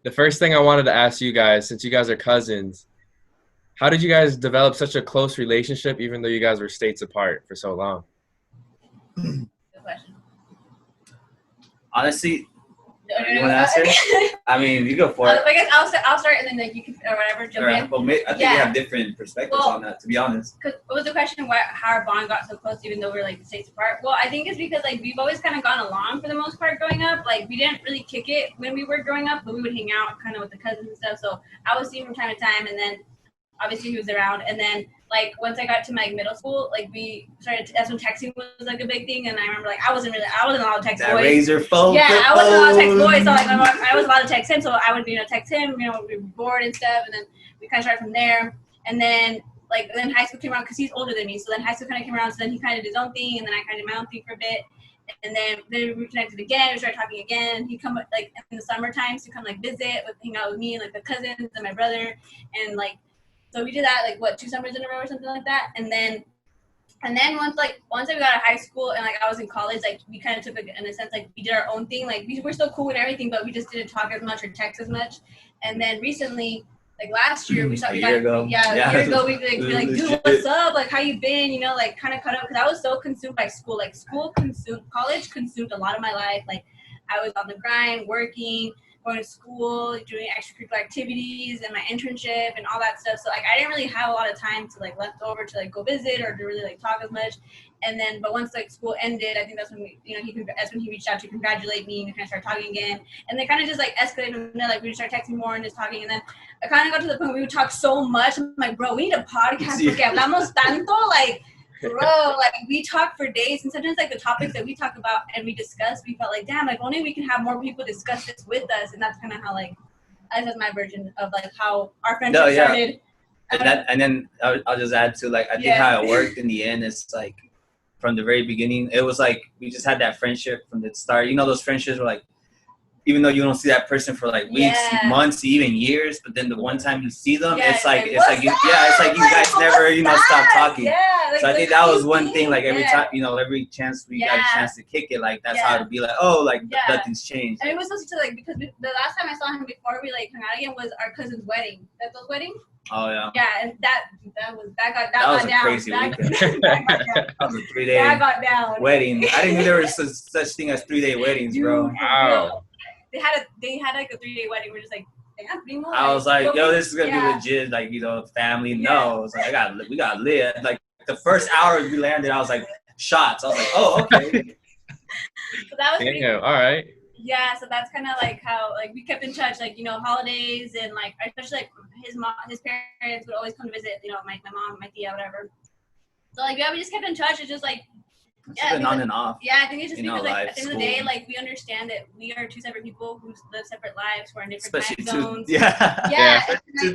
the first thing I wanted to ask you guys, since you guys are cousins, how did you guys develop such a close relationship, even though you guys were states apart for so long? Good question. Honestly, No, you want to answer? I mean, you go for it. I guess I'll start and then like you can or whatever jump in. Well, I think we have different perspectives on that, to be honest. Because what was the question? How our bond got so close, even though we're like states apart? Well, I think it's because like we've always kind of gone along for the most part growing up. Like we didn't really kick it when we were growing up, but we would hang out kind of with the cousins and stuff. So I would see him from time to time, and then obviously he was around, and then like once I got to like middle school, like we started. That's when texting was like a big thing, and I remember like I wasn't allowed to text that boys. Razor phone. Yeah, I wasn't allowed to text boys, so like I was allowed to text him, so I would text him. We were bored and stuff, and then we kind of started from there, and then. Like then high school came around because he's older than me, so then high school kind of came around. So then he kind of did his own thing, and then I kind of did my own thing for a bit, and then we reconnected again. We started talking again. He'd come like in the summer times to come like visit, hang out with me and like the cousins and my brother, and like so we did that like 2 summers in a row or something like that. And then once I got out of high school and like I was in college, like we kind of took like in a sense like we did our own thing. Like we were still cool with everything, but we just didn't talk as much or text as much. And then recently. Like last year, a year ago, we'd be like, dude, what's up? Like, how you been? You know, like, kind of cut up because I was so consumed by school. Like, college consumed a lot of my life. Like, I was on the grind, working, going to school, doing extracurricular activities, and my internship and all that stuff. So, like, I didn't really have a lot of time to like left over to like go visit or to really like talk as much. And then, but once like school ended, I think that's when that's when he reached out to congratulate me and we kind of started talking again. And they kind of just like escalated from there. Like we would start texting more and just talking. And then I kind of got to the point where we would talk so much. I'm like, bro, we need a podcast porque hablamos tanto. Like, bro, like we talk for days. And sometimes like the topics that we talk about and we discuss, we felt like, damn, like only we can have more people discuss this with us. And that's kind of how like, that's my version of like how our friendship started. And then I'll just add to like, I think how it worked in the end is like, from the very beginning, it was like we just had that friendship from the start. You know, those friendships were like, even though you don't see that person for like weeks, months, even years, but then the one time you see them, it's like you guys never stop talking. Yeah, like, so I think that was one thing. Like every time, every chance we got a chance to kick it, like that's how it'd be like, oh, like nothing's changed. And it was supposed to like because the last time I saw him before we like hung out again was our cousin's wedding. Bethle's wedding. Oh yeah. Yeah, and that was got a down. Crazy weekend. That was a 3-day that got down. wedding. I didn't know there was such thing as 3-day weddings, dude, bro. Wow. They had like a 3-day wedding. We're just like, damn, primo. I was like, yo, this is gonna be legit, like family. No, I was like, we got lit. Like the first hour we landed, I was like, shots. I was like, oh, okay. So that was pretty cool. All right. Yeah, so that's kind of like how like we kept in touch, like holidays and like especially like his parents would always come to visit, my mom, my tia, whatever. So like we just kept in touch. It's just like on and off. Yeah, I think it's just because like at the end of the day, school. like we understand that we are 2 separate people who live separate lives, who are in different Especially time zones. Two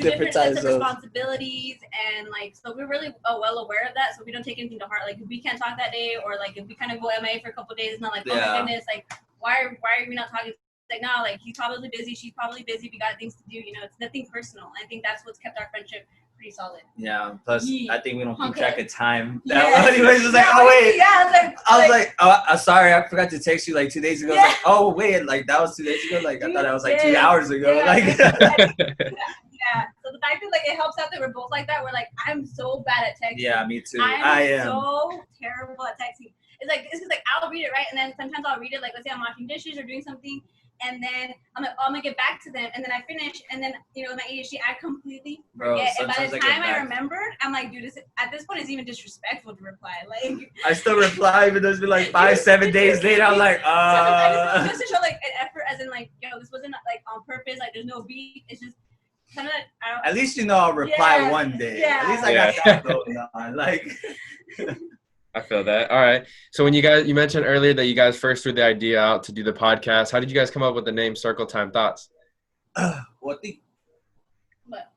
different time zones. Responsibilities and like so we're really well aware of that, so we don't take anything to heart. Like if we can't talk that day, or like if we kind of go MIA for a couple of days, it's not like oh my goodness, like why are we not talking? Like no, like he's probably busy, she's probably busy. We got things to do. It's nothing personal. I think that's what's kept our friendship pretty solid. Yeah. Plus, I think we don't keep track of time. Yeah. Anyways, it's like, oh wait. Yeah. I was like, oh, I'm sorry, I forgot to text you like 2 days ago. Yeah. Like, oh wait, like that was 2 days ago. Like I thought that was like 2 hours ago. Yeah. Like. Yeah. So the fact that like it helps out that we're both like that. We're like, I'm so bad at texting. Yeah, me too. I am so terrible at texting. It's just like I'll read it right, and then sometimes I'll read it like let's say I'm washing dishes or doing something. And then I'm like, oh, I'm gonna get back to them, and then I finish, and then my ADHD, I completely forget. And by the time I remembered, I'm like, dude, at this point, it's even disrespectful to reply. Like, I still reply, even though it's been like 5-7 days later. I'm like, just to show like an effort, as in like, this wasn't like on purpose. Like, there's no beat. It's just kind of like at least I'll reply one day. Yeah. At least I got that going on. Like. I feel that. All right. So when you mentioned earlier that you guys first threw the idea out to do the podcast, how did you guys come up with the name Circle Time Thoughts? What?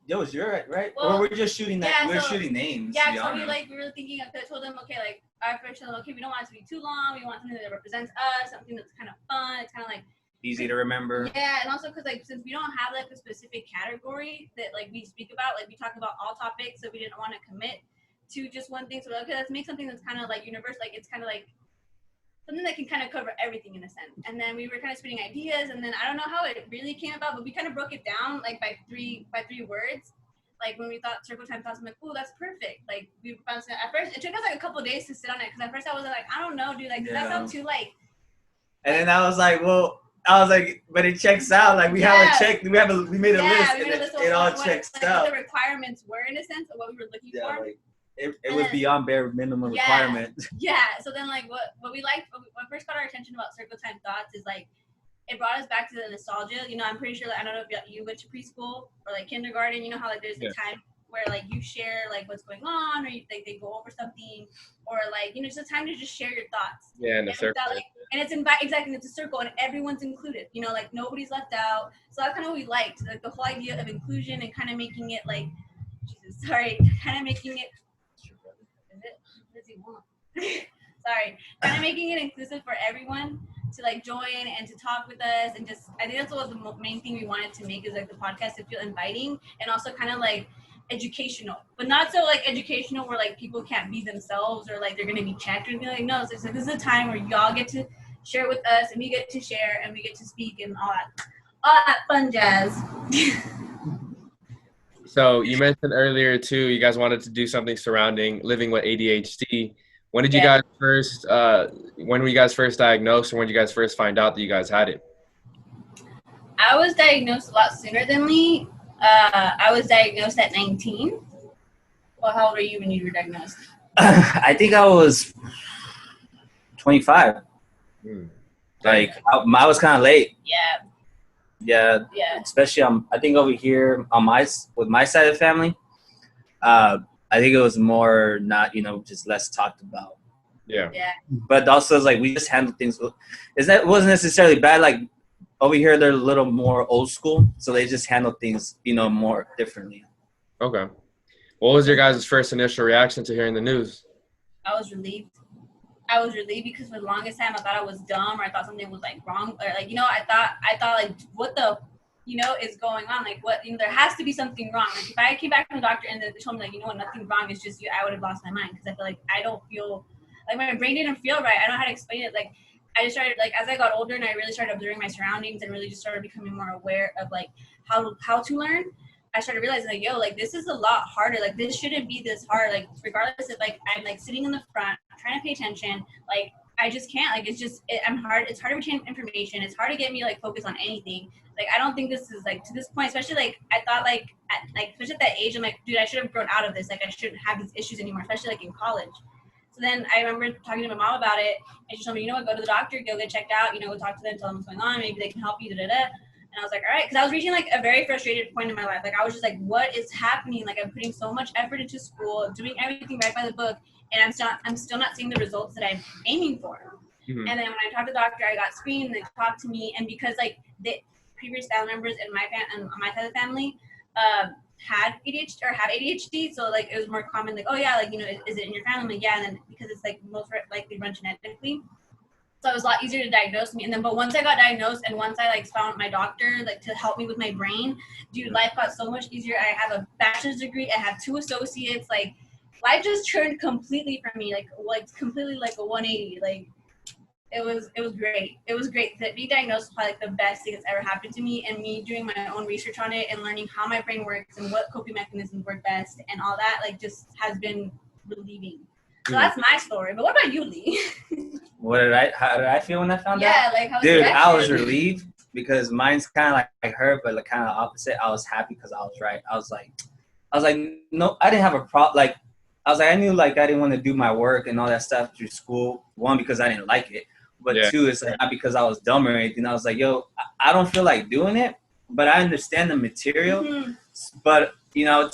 Yo, was your right? Well, or we're just shooting that? Yeah, we're shooting names. Yeah, so we were thinking of. I told them, okay, like our first told them, okay, we don't want it to be too long. We want something that represents us, something that's kind of fun. It's kind of like easy to remember. Yeah, and also because like since we don't have like a specific category that like we speak about, like we talk about all topics, so we didn't want to commit to just one thing. So okay, let's make something that's kind of like universal. Like it's kind of like something that can kind of cover everything in a sense. And then we were kind of spitting ideas, and then I don't know how it really came about, but we kind of broke it down like by three words. Like when we thought circle time thoughts, I'm like, oh, that's perfect. Like we found at first, it took us like a couple of days to sit on it, because at first I was like, I don't know, dude, like does that sound too like? And then I was like, well, but it checks out. Like we made a list, and it all checks out. What the requirements were in a sense of what we were looking for. Like, it was beyond bare minimum requirement. Yeah. So then like what we liked, what first got our attention about circle time thoughts is like, it brought us back to the nostalgia. You know, I'm pretty sure, like, I don't know if you went to preschool or like kindergarten, you know how like there's a time where like you share like what's going on, or they go over something, or like, you know, just a time to just share your thoughts. Yeah, in a circle. And it's exactly, it's a circle and everyone's included. You know, like nobody's left out. So that's kind of what we liked, like the whole idea of inclusion and kind of making it like, kind of making it. What does he want? Sorry, kind of making it inclusive for everyone to like join and to talk with us, and just I think that's what the main thing we wanted to make, is like the podcast to feel inviting and also kind of like educational, but not so like educational where like people can't be themselves or like they're gonna be checked or anything. Like no, it's like this is a time where y'all get to share with us and we get to share and we get to speak and all that fun jazz. So you mentioned earlier too, you guys wanted to do something surrounding living with ADHD. When did you guys first? When were you guys first diagnosed, or when did you guys first find out that you guys had it? I was diagnosed a lot sooner than Lee. I was diagnosed at 19. Well, how old were you when you were diagnosed? I think I was 25. Like I was kind of late. Yeah. Especially I think over here on with my side of the family. I think it was more not, just less talked about. Yeah. But also it's like we just handle things. It wasn't necessarily bad. Like over here, they're a little more old school, so they just handle things, more differently. Okay. What was your guys' first initial reaction to hearing the news? I was relieved because for the longest time I thought I was dumb, or I thought something was like wrong, or like, I thought like, what the is going on? Like what, there has to be something wrong. Like if I came back from the doctor and they told me like, nothing's wrong, it's just you, I would have lost my mind, because I feel like I don't feel like my brain didn't feel right. I don't know how to explain it. Like I just started, like, as I got older and I really started observing my surroundings and really just started becoming more aware of like how to learn, I started realizing like, like this is a lot harder. Like this shouldn't be this hard. Like regardless if like I'm like sitting in the front trying to pay attention, like I just can't. Like it's just I'm hard. It's hard to retain information. It's hard to get me like focused on anything. Like I don't think this is like to this point, especially like I thought like especially at that age, I'm like, dude, I should have grown out of this. Like I shouldn't have these issues anymore, especially like in college. So then I remember talking to my mom about it, and she told me, go to the doctor, go get checked out, go talk to them, tell them what's going on, maybe they can help you, And I was like, all right, because I was reaching like a very frustrated point in my life. Like I was just like, what is happening? Like I'm putting so much effort into school, doing everything right by the book, and I'm still not seeing the results that I'm aiming for. Mm-hmm. And then when I talked to the doctor, I got screened, and they talked to me, and because like the previous family members in my side of the family had ADHD or have ADHD, so like it was more common, like, oh yeah, like is it in your family? I'm like, yeah, and then because it's like most likely run genetically, so it was a lot easier to diagnose me. And then but once I got diagnosed and once I like found my doctor like to help me with my brain, dude, life got so much easier. I have a bachelor's degree, I have 2 associates, like life just turned completely for me, like completely like a 180. Like it was great. It was great. That being diagnosed was probably like the best thing that's ever happened to me, and me doing my own research on it and learning how my brain works and what coping mechanisms work best and all that, like just has been relieving. So that's my story. But what about you, Lee? How did I feel when I found out? Yeah, like how was Dude, I was relieved because mine's kind of like her, but like kind of opposite. I was happy because I was right. I was like, no, I didn't have a problem. Like, I was like, I knew like I didn't want to do my work and all that stuff through school. 1, because I didn't like it. But 2, it's like not because I was dumb or anything. I was like, I don't feel like doing it, but I understand the material. Mm-hmm. But,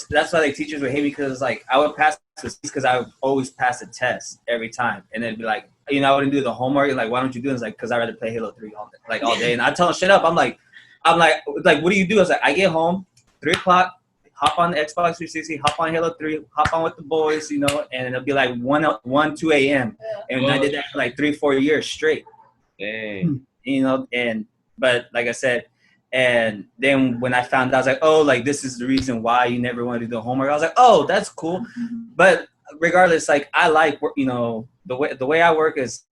that's why like teachers would hate me, because like I would pass because I would always pass a test every time. And they'd be like, I wouldn't do the homework. And like, why don't you do it? It's like, because I'd rather play Halo 3 all day. And I tell them, shut up. I'm like, what do you do? I was like, I get home, 3 o'clock, hop on the Xbox 360, hop on Halo 3, hop on with the boys, and it'll be like 1, 2 a.m. And I did that for like 3-4 years straight. Dang. But like I said, and then when I found out, I was like, oh, like this is the reason why you never want to do the homework. I was like, oh, that's cool. But regardless, like I like, the way I work is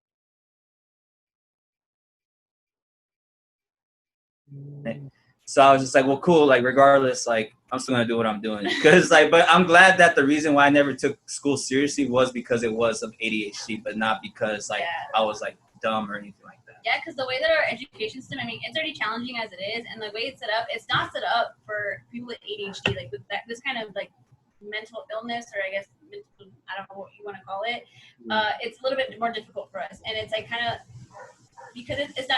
So I was just like, well, cool. Like, regardless, like, I'm still gonna do what I'm doing. Cause like, but I'm glad that the reason why I never took school seriously was because it was of ADHD, but not because like I was like dumb or anything like that. Yeah, because the way that our education system, I mean, it's already challenging as it is, and the way it's set up, it's not set up for people with ADHD, like with that, this kind of like mental illness, or I guess mental, I don't know what you want to call it. It's a little bit more difficult for us, and it's like kind of because it's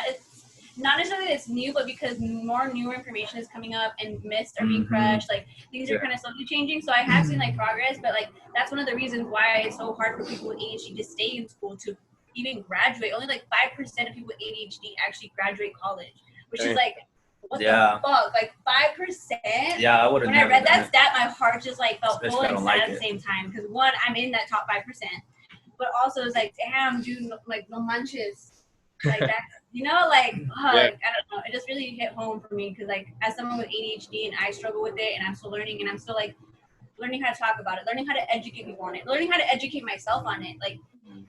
not necessarily that it's new, but because more newer information is coming up and myths are being crushed, like things are kind of slowly changing. So I have seen like progress, but like that's one of the reasons why it's so hard for people with ADHD to stay in school to even graduate. Only like 5% of people with ADHD actually graduate college, which is like what the fuck, like 5%. Yeah, I would have. When I read that stat, my heart just like felt full and sad like at the same time, because one, I'm in that top 5%, but also it's like, damn, dude, like no lunches, like that. You know, like, I don't know. It just really hit home for me because, like, as someone with ADHD and I struggle with it, and I'm still learning, and I'm still like learning how to talk about it, learning how to educate people on it, learning how to educate myself on it. Like,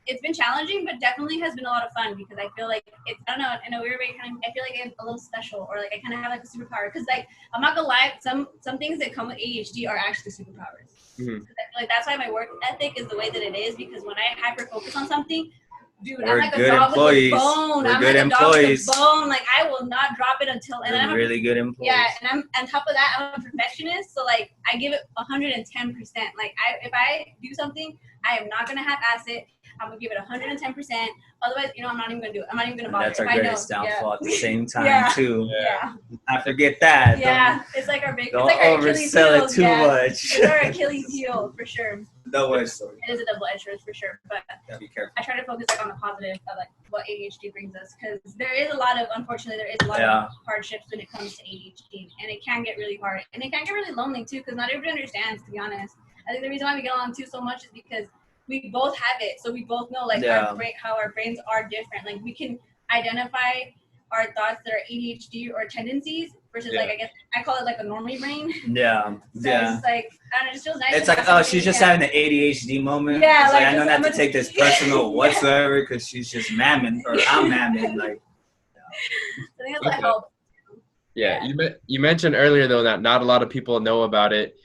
it's been challenging, but definitely has been a lot of fun because I feel like it's, I don't know, in a weird way, kind of, I feel like I'm a little special, or like I kind of have like a superpower. Because like, I'm not gonna lie, some things that come with ADHD are actually superpowers. Like that's why my work ethic is the way that it is, because when I hyper focus on something, dude, I'm like a dog with a bone. I'm like a dog with a bone. Like I will not drop it until. And I'm really good employees. Yeah, and I'm on top of that, I'm a perfectionist. So like I give it 110%. Like if I do something, I am not gonna half-ass it. I'm gonna give it 110%. Otherwise, you know, I'm not even gonna do it. I'm not even gonna bother. That's our greatest downfall at the same time too. Yeah. I forget that. Yeah, it's like our big. Don't it's like our Achilles heel. oversell it too much. It's our Achilles heel for sure. Double-edged sword. It is a double-edged sword for sure, but gotta be careful. I try to focus like on the positive of like what ADHD brings us, because there is a lot of, unfortunately, there is a lot of hardships when it comes to ADHD, and it can get really hard, and it can get really lonely too, because not everybody understands. To be honest, I think the reason why we get along too so much is because we both have it, so we both know like how our brains are different. Like we can identify our thoughts that are ADHD or tendencies versus like, I guess I call it like a normie brain. Yeah. So it's like, and it just feels nice. It's like, oh, she's just having an ADHD moment. Yeah, like I know not to take this personal whatsoever, because she's just mamming, or I'm mamming. Like, I think that's what helps. Yeah, you mentioned earlier though that not a lot of people know about it.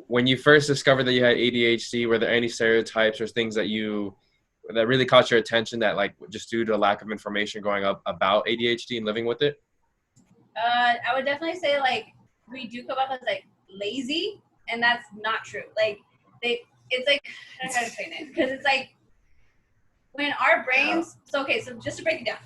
When you first discovered that you had ADHD, were there any stereotypes or things that really caught your attention that like just due to a lack of information growing up about ADHD and living with it? I would definitely say like we do come up as like lazy, and that's not true. Like it's like, I don't know how to explain it, because it's like when our brains. So just to break it down,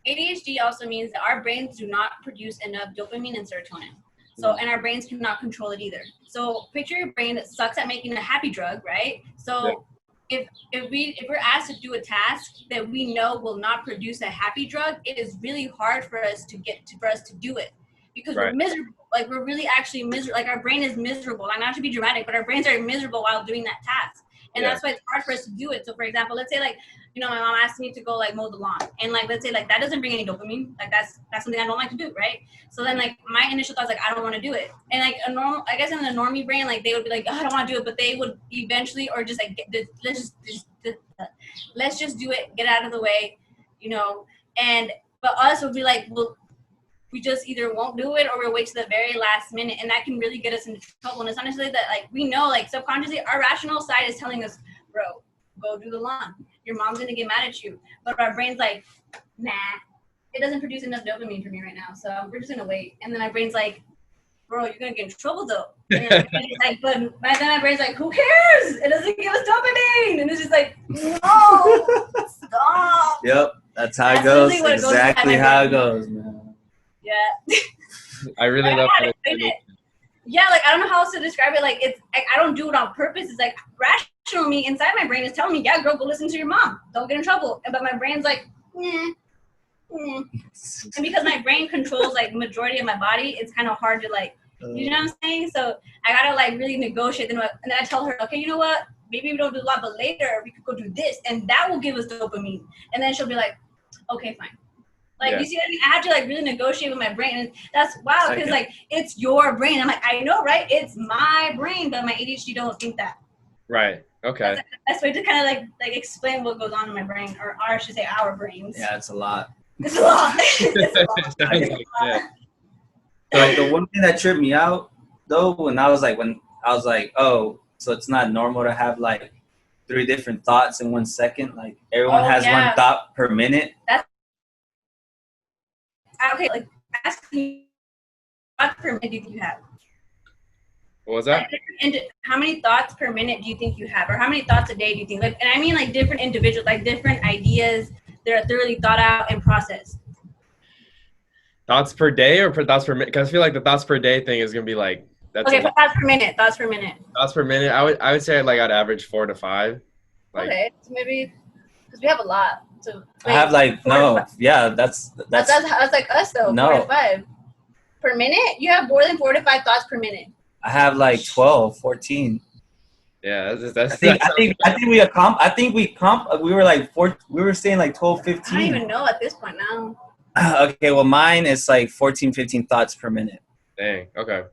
ADHD also means that our brains do not produce enough dopamine and serotonin. So, and our brains cannot control it either. So picture your brain that sucks at making a happy drug, right? So if we're asked to do a task that we know will not produce a happy drug, it is really hard for us to do it, because we're miserable. Like we're really actually miserable. Like our brain is miserable. Like, not to be dramatic, but our brains are miserable while doing that task. And that's why it's hard for us to do it. So for example, let's say like, you know, my mom asked me to go like mow the lawn, and like let's say like that doesn't bring any dopamine. Like that's something I don't like to do, right? So then like my initial thought is like, I don't want to do it. And like in the normie brain, like they would be like, oh, I don't want to do it, but they would eventually, or just like let's just do it, get out of the way, you know. But us would be like, well, we just either won't do it or we'll wait to the very last minute, and that can really get us into trouble. And it's not necessarily that like we know, like subconsciously our rational side is telling us, bro, go do the lawn, your mom's gonna get mad at you, but our brain's like, nah, it doesn't produce enough dopamine for me right now, so we're just gonna wait. And then my brain's like, bro, you're gonna get in trouble though. And then then my brain's like, who cares, it doesn't give us dopamine. And it's just like, no, stop. Yep, that's how it goes. Exactly how it goes, man. Yeah. I really love that. Yeah, like I don't know how else to describe it. Like it's like I don't do it on purpose. It's like rational me inside my brain is telling me, yeah, girl, go listen to your mom. Don't get in trouble. But my brain's like, And because my brain controls like majority of my body, it's kind of hard to like, you know what I'm saying? So I gotta like really negotiate. And then I tell her, okay, you know what? Maybe we don't do a lot, but later we could go do this, and that will give us dopamine. And then she'll be like, okay, fine. Like, you see what I mean? I have to, like, really negotiate with my brain. And that's wow, because, like, it's your brain. I'm like, I know, right? It's my brain, but my ADHD don't think that. Right. Okay. That's the best way to kind of, like explain what goes on in my brain, or I should say our brains. Yeah, it's a lot. It's a lot. It's a lot. Like the one thing that tripped me out though, when I was like, oh, so it's not normal to have like 3 different thoughts in 1 second. Like everyone has one thought per minute. That's okay. Like ask me, what per minute do you think you have? What was that? And how many thoughts per minute do you think you have, or how many thoughts a day do you think? Like, and I mean like different individuals, like different ideas that are thoroughly thought out and processed. Thoughts per day or thoughts per minute? Because I feel like the thoughts per day thing is gonna be like that's okay. Thoughts per minute. Thoughts per minute. Thoughts per minute. I would say like I'd average 4 to 5. Like, okay, so maybe because we have a lot. So I have like that's like us though. No. 4 to 5 per minute. You have more than 4 to 5 thoughts per minute. I have like 12, 14. Yeah, that's I think we were like 4. We were saying like 12, 15. I don't even know at this point now. Okay, well mine is like 14, 15 thoughts per minute. Dang. Okay.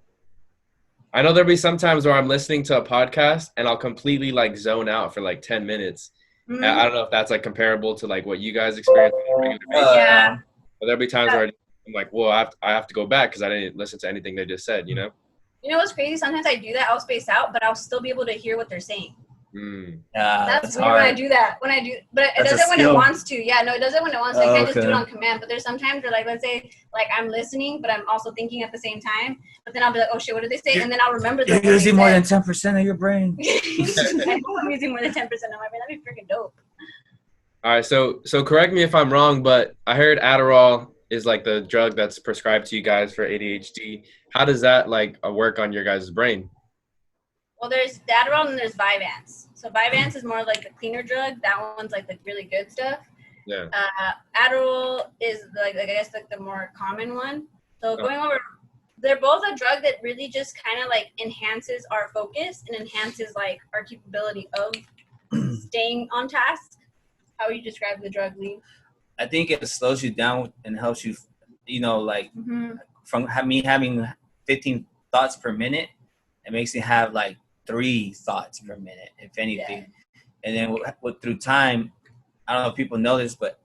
I know there'll be some times where I'm listening to a podcast and I'll completely like zone out for like 10 minutes. Mm-hmm. I don't know if that's like comparable to like what you guys experience on a regular basis. Yeah. But there'll be times where I'm like, well, I have to go back because I didn't listen to anything they just said, you know? You know what's crazy? Sometimes I do that. I'll space out, but I'll still be able to hear what they're saying. That's weird hard. When I do that. But it does it when it wants to. Yeah, no, it does it when it wants to. I can't just do it on command. But there's sometimes where, like, let's say, like, I'm listening, but I'm also thinking at the same time. But then I'll be like, oh, shit, what did they say? And then I'll remember You're using more than 10% of your brain. I know I'm using more than 10% of my brain. That'd be freaking dope. All right, so correct me if I'm wrong, but I heard Adderall is like the drug that's prescribed to you guys for ADHD. How does that like work on your guys' brain? Well, there's the Adderall and there's Vyvanse. So Vyvanse is more like a cleaner drug. That one's like the really good stuff. Yeah. Adderall is like I guess like the more common one. So going over, they're both a drug that really just kind of like enhances our focus and enhances like our capability of staying on task. How would you describe the drug, Lee? I think it slows you down and helps you, like from me having 15 thoughts per minute, it makes me have like 3 thoughts per minute, if anything. Yeah. And then through time, I don't know if people know this, but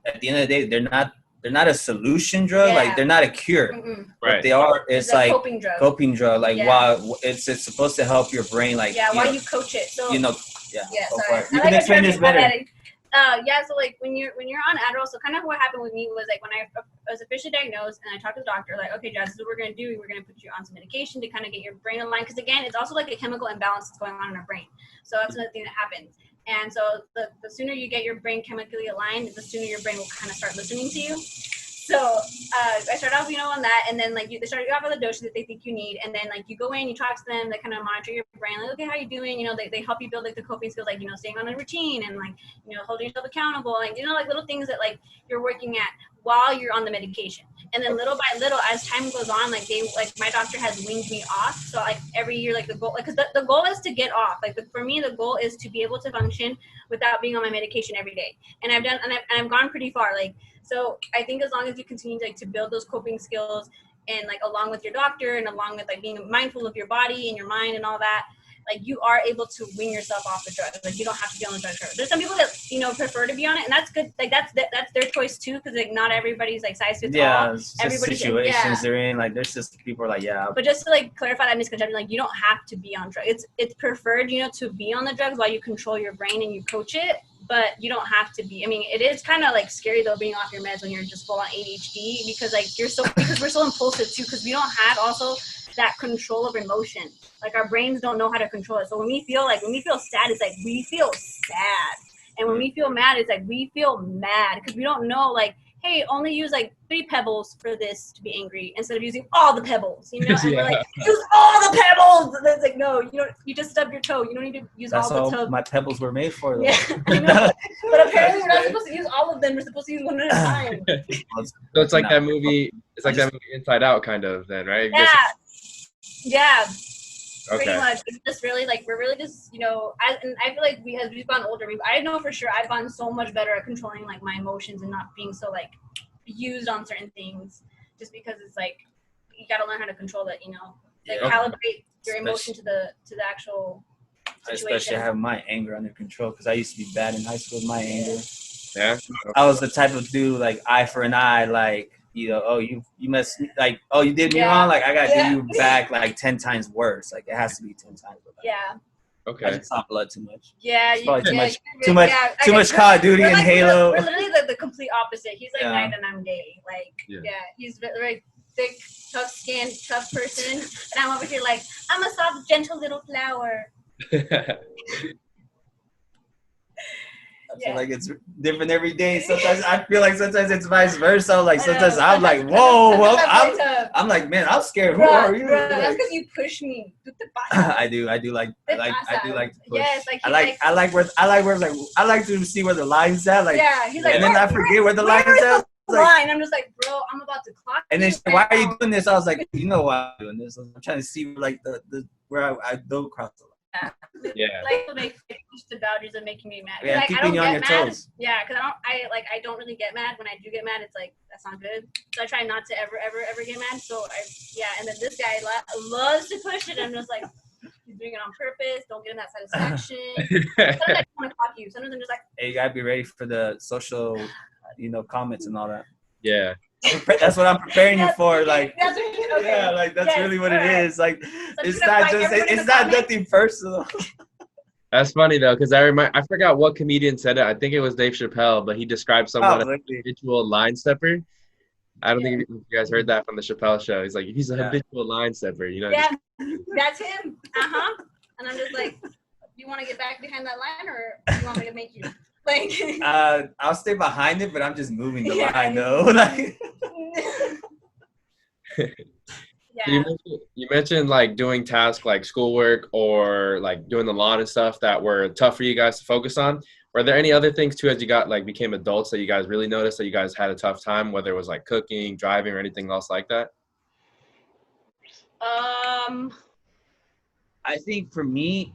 at the end of the day, they're not a solution drug. Yeah. Like they're not a cure. Mm-mm. Right. But they are. It's like coping drug. Like while it's supposed to help your brain. Like while you coach it. So Yeah. Sorry. You can explain this better. So like when you're on Adderall, so kind of what happened with me was like when I was officially diagnosed and I talked to the doctor, like, okay, Jazz, this is what we're gonna do. We're gonna put you on some medication to kind of get your brain aligned, because again, it's also like a chemical imbalance that's going on in our brain. So that's another thing that happens. And so the sooner you get your brain chemically aligned, the sooner your brain will kind of start listening to you. So I started off, on that, and then like they started you off with the doses that they think you need, and then like you go in, you talk to them, they kind of monitor your brain, like, okay, how you doing? They help you build like the coping skills, like staying on a routine and like holding yourself accountable, and like little things that like you're working at while you're on the medication. And then little by little, as time goes on, like my doctor has weaned me off. So like every year, like the goal, like because the goal is to get off. Like for me, the goal is to be able to function without being on my medication every day. And I've gone pretty far. Like so, I think as long as you continue to build those coping skills, and like along with your doctor, and along with like being mindful of your body and your mind and all that, like you are able to wean yourself off the drugs. Like you don't have to be on the drug. There's some people that prefer to be on it, and that's good. Like that's their choice too, because like not everybody's like size fits all. Yeah, everybody's situations they're in. Like there's just people are like But just to like clarify that misconception, like you don't have to be on drugs. It's preferred to be on the drugs while you control your brain and you coach it, but you don't have to be. I mean, it is kind of like scary though being off your meds when you're just full on ADHD, because like because we're so impulsive too, because we don't have also that control of emotion. Like our brains don't know how to control it. So when we feel sad, it's like we feel sad. And when we feel mad, it's like we feel mad, because we don't know, like, hey, only use like 3 pebbles for this to be angry instead of using all the pebbles, And we're like, use all the pebbles. And it's like, no, you just stub your toe. You don't need to use all the tub. My pebbles were made for them. Yeah, but apparently we're not supposed to use all of them. We're supposed to use one at a time. So it's like that movie. It's like that movie Inside Out, kind of. Then, right? Yeah. Okay. Pretty much. It's just really like we're really just and I feel like as we've gotten older, I know for sure I've gotten so much better at controlling like my emotions and not being so like used on certain things, just because it's like you got to learn how to control it. Calibrate your emotion to the actual situation. I especially have my anger under control, because I used to be bad in high school with my anger. Yeah. I was the type of dude like eye for an eye, like you know, oh, you messed me, like, oh, you did me wrong, like I gotta do you back like 10 times worse. Like it has to be 10 times worse. Yeah. Okay. I just saw blood too much. Yeah, probably too much Call of Duty and Halo. We're literally the complete opposite. He's like night and I'm day. Like he's very thick, tough skin, tough person, and I'm over here like I'm a soft, gentle little flower. I feel like it's different every day. Sometimes I feel like sometimes it's vice versa. Like sometimes I'm like, whoa, well, I'm like, man, I'm scared. Who are you? Bro, that's because you push me. I do like to push. Yes, like I like to see where the line's at. Like, he's like, and then I forget where the line's at. Like, I'm just like, bro, I'm about to clock. And then why are you doing this? I was like, you know why I'm doing this? I'm trying to see like the where I don't cross the line. Like to push the boundaries of making me mad. Yeah, like, keeping you on your toes. Yeah, because I don't really get mad. When I do get mad, it's like that's not good. So I try not to ever get mad. So and then this guy loves to push it. I'm just like, he's doing it on purpose. Don't give him that satisfaction. Sometimes I want to clock you. Sometimes I'm just like, hey, you gotta be ready for the social, comments and all that. Yeah. That's what I'm preparing you for. Like, that's really what it is. Like, it's not nothing personal. That's funny though, because I forgot what comedian said it. I think it was Dave Chappelle, but he described someone as a habitual line stepper. I don't think you guys heard that from the Chappelle show. He's like, he's a habitual line stepper, Yeah, that's him. And I'm just like, you want to get back behind that line, or you want me to make you? Like, I'll stay behind it, but I'm just moving the line though. Like, you mentioned like doing tasks like schoolwork or like doing the lawn and stuff that were tough for you guys to focus on. Were there any other things too as you became adults that you guys really noticed that you guys had a tough time, whether it was like cooking, driving, or anything else like that? I think for me,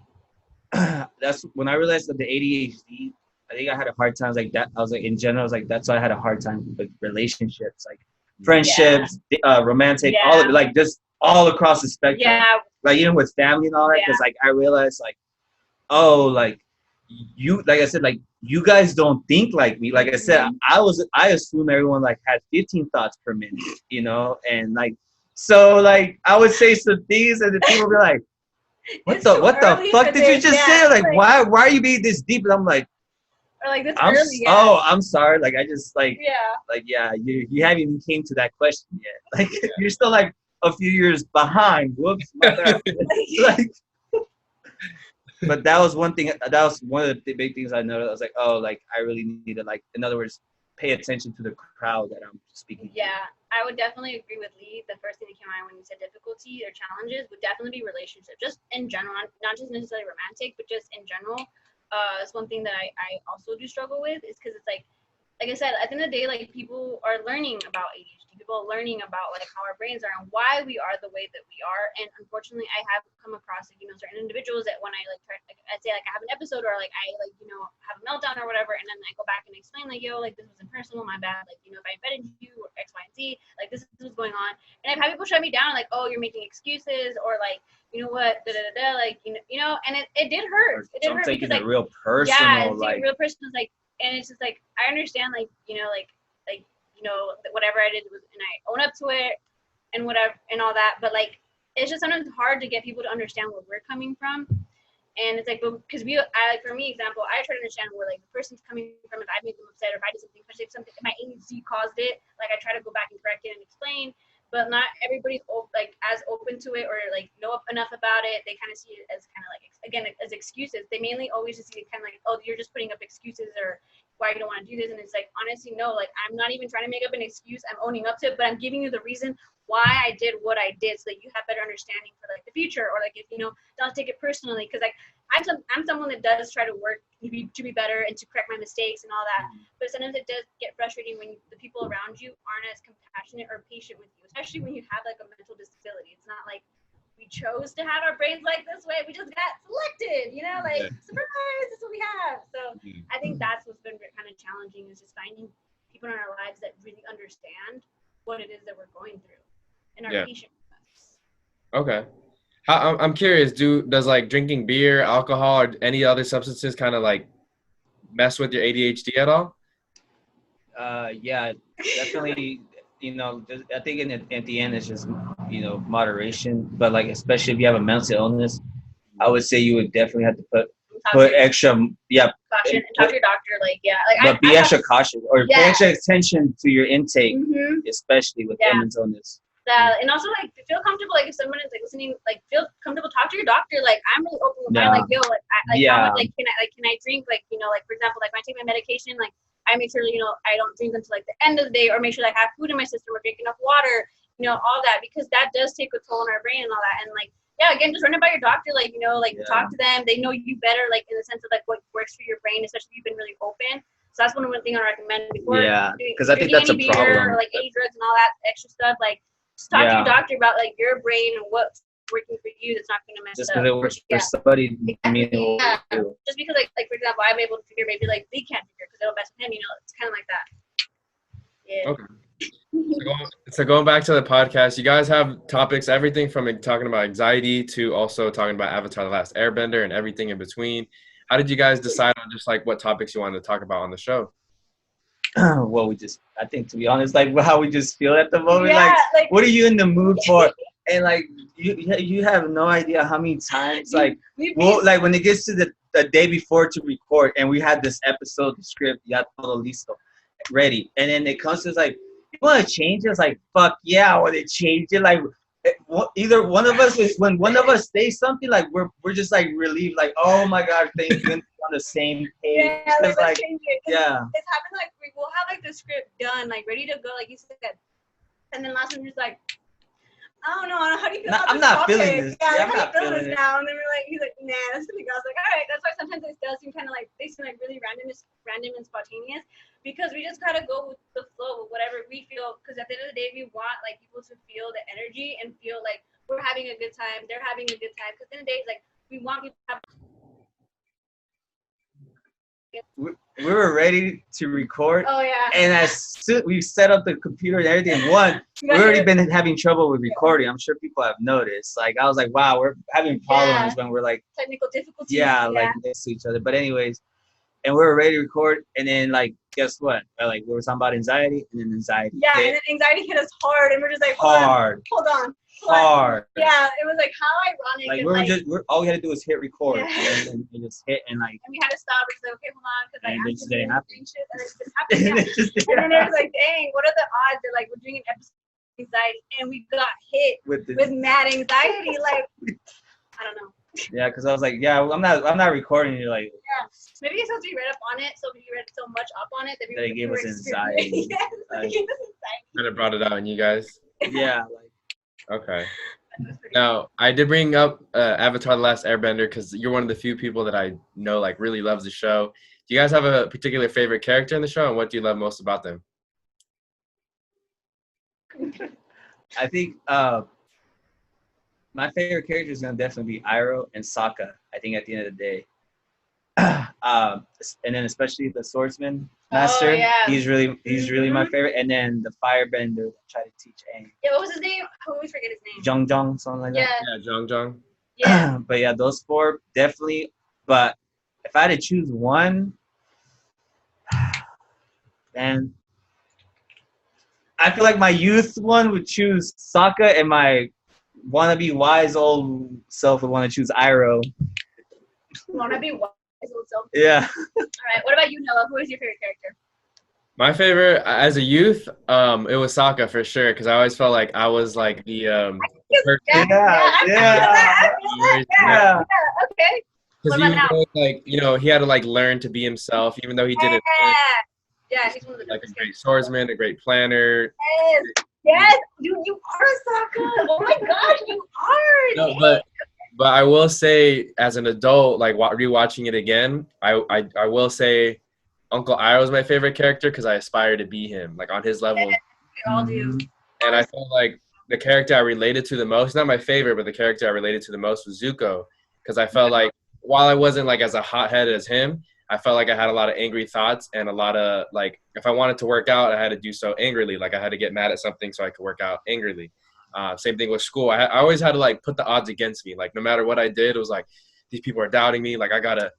that's when I realized that the ADHD. I think I had a hard time like that. I was like, in general, I was like, that's why I had a hard time with relationships, like friendships, romantic, all of it, like just all across the spectrum. Yeah. Like even with family and all that, because like I realized like, oh, like you, like I said, like you guys don't think like me. Like I said, I assume everyone like had 15 thoughts per minute, and like so like I would say some things and the people would be like, what the fuck did you just say? Like why are you being this deep? And I'm like, or like this I'm sorry. Like I just you haven't even came to that question yet. Like you're still like a few years behind. Whoops. Like, but that was one thing. That was one of the big things I noticed. I was like, oh, like I really need to like, in other words, pay attention to the crowd that I'm speaking to. Yeah, I would definitely agree with Lee. The first thing that came to mind when you said difficulty or challenges would definitely be relationships, just in general, not just necessarily romantic, but just in general. It's one thing that I also do struggle with is because it's like I said, at the end of the day, like people are learning about ADHD. People are learning about like how our brains are and why we are the way that we are. And unfortunately, I have come across like certain individuals that when I like try, like I'd say like I have an episode or like I like have a meltdown or whatever, and then I go back and explain like like this wasn't personal, my bad. Like if I offended you or X, Y, and Z, like this is what's going on. And I've had people shut me down like, oh, you're making excuses or like. You know what? Like and it did hurt. It did hurt because like real personal. Yeah, it's like real personal. Like, and it's just like I understand like whatever I did was, and I own up to it, and whatever and all that. But like it's just sometimes hard to get people to understand where we're coming from. And it's like because for me example, I try to understand where like the person's coming from. If I made them upset or if I did something, especially if my ADHD caused it, like I try to go back and correct it and explain. But not everybody's like as open to it or like know enough about it. They kind of see it as kind of like again as excuses. They mainly always just see it kind of like, oh, you're just putting up excuses or why you don't want to do this. And it's like honestly, no. Like I'm not even trying to make up an excuse. I'm owning up to it, but I'm giving you the reason why I did what I did so that you have better understanding for like the future or like if don't take it personally because like I'm someone that does try to work to be better and to correct my mistakes and all that. But sometimes it does get frustrating when the people around you aren't as compassionate or patient with you, especially when you have like a mental disability. It's not like we chose to have our brains like this way. We just got selected, surprise, this is what we have. So I think that's what's been kind of challenging is just finding people in our lives that really understand what it is that we're going through and are patient with us. Okay. I'm curious, does like drinking beer, alcohol, or any other substances kind of like mess with your ADHD at all? Yeah, definitely. I think at the end it's just moderation. But like especially if you have a mental illness, I would say you would definitely have to put extra caution and talk to your doctor. Like but be extra cautious or pay extra attention to your intake, especially with mental illness. And also like feel comfortable. Like if someone is like listening, like feel comfortable. Talk to your doctor. Like I'm really open with mine. Like yo, how much can I drink? Like like for example, like when I take my medication, like I make sure I don't drink until like the end of the day, or make sure I have food in my system or drink enough water. All that, because that does take a toll on our brain and all that. And like again, just run it by your doctor. Like talk to them. They know you better. Like in the sense of like what works for your brain, especially if you've been really open. So that's one thing I recommend before. Because I think that's a problem. Or like any drugs and all that extra stuff. Like just talk to your doctor about like your brain and what's working for you. That's not going to mess just up. Just because it works for somebody, Just because like for example, I'm able to figure maybe like Lee can't figure because it'll mess with him. It's kind of like that. Yeah. Okay. So going back to the podcast, you guys have topics, everything from talking about anxiety to also talking about Avatar: The Last Airbender and everything in between. How did you guys decide on just like what topics you wanted to talk about on the show? Well, I think to be honest, like how we just feel at the moment. Like what are you in the mood for? And like you have no idea how many times like when it gets to the day before to record and we had this episode, the script, ya todo listo, ready, and then it comes to like, you want to change it? It's like, fuck yeah, I want to change it. Like either one of us when one of us says something, like we're just like relieved, like, oh my god, things on the same page. Yeah, let's change it. It's happened like we'll have like the script done, like ready to go, like you said, and then last one just like, I don't know, how do you feel about I'm not feeling this. Yeah, I'm not feeling this now. And then he's like, nah, that's something else. Like, all right, that's why sometimes it does seem kind of like, they seem like really random and spontaneous, because we just gotta go with the flow of whatever we feel, because at the end of the day, we want like people to feel the energy and feel like we're having a good time, they're having a good time, because at the end of the day, it's like, we want people to have. We were ready to record. Oh yeah. And as soon we set up the computer and everything, we've already been having trouble with recording. I'm sure people have noticed. Like I was like, wow, we're having problems when we're like technical difficulties. Like next to each other. But anyways, and we were ready to record, and then like guess what? Like we were talking about anxiety, and then anxiety. Yeah, and then anxiety hit us hard, and we're just like, hold on. Hard. Yeah, it was like how ironic. Like we're all we had to do was hit record and just hit and like. And we had to stop and say, okay, hold on, because like it just didn't happen. And it just happened. And then it was like, dang, what are the odds that like we're doing an episode of anxiety and we got hit with mad anxiety? Like, I don't know. Yeah, because I was like, I'm not recording. And you're like, maybe it's because we read up on it, so we read so much up on it that it gave us anxiety. Kind of brought it out in you guys. Yeah. Okay. Now, I did bring up Avatar: The Last Airbender because you're one of the few people that I know like really loves the show. Do you guys have a particular favorite character in the show, and what do you love most about them? I think my favorite character is gonna definitely be Iroh and Sokka. I think at the end of the day, and then especially the swordsman master. He's really my favorite. And then the firebender that tried to teach Aang. Yeah, what was his name? I always forget his name. Zhong, something like that. Yeah, Zhong. Yeah. But yeah, those four definitely. But if I had to choose one, then I feel like my youth one would choose Sokka, and my wannabe wise old self would want to choose Iroh. Wannabe wise old self. Yeah. All right. What about you, Noah? Who is your favorite character? My favorite as a youth, it was Sokka for sure, because I always felt like I was like the Yeah. Okay. Because he had to like learn to be himself, even though he didn't. Yeah, he's one of the like a great swordsman, a great planner. Yes, you are Sokka. Oh my gosh, you are. No, but I will say, as an adult, like rewatching it again, I will say, Uncle Iroh is my favorite character because I aspire to be him, like on his level. Yeah, we all do. And I felt like the character I related to the most, not my favorite, but the character I related to the most was Zuko, because I felt like while I wasn't like as a hothead as him, I felt like I had a lot of angry thoughts and a lot of like, if I wanted to work out, I had to do so angrily. Like I had to get mad at something so I could work out angrily. Same thing with school. I always had to like put the odds against me. Like no matter what I did, it was like, these people are doubting me. Like I gotta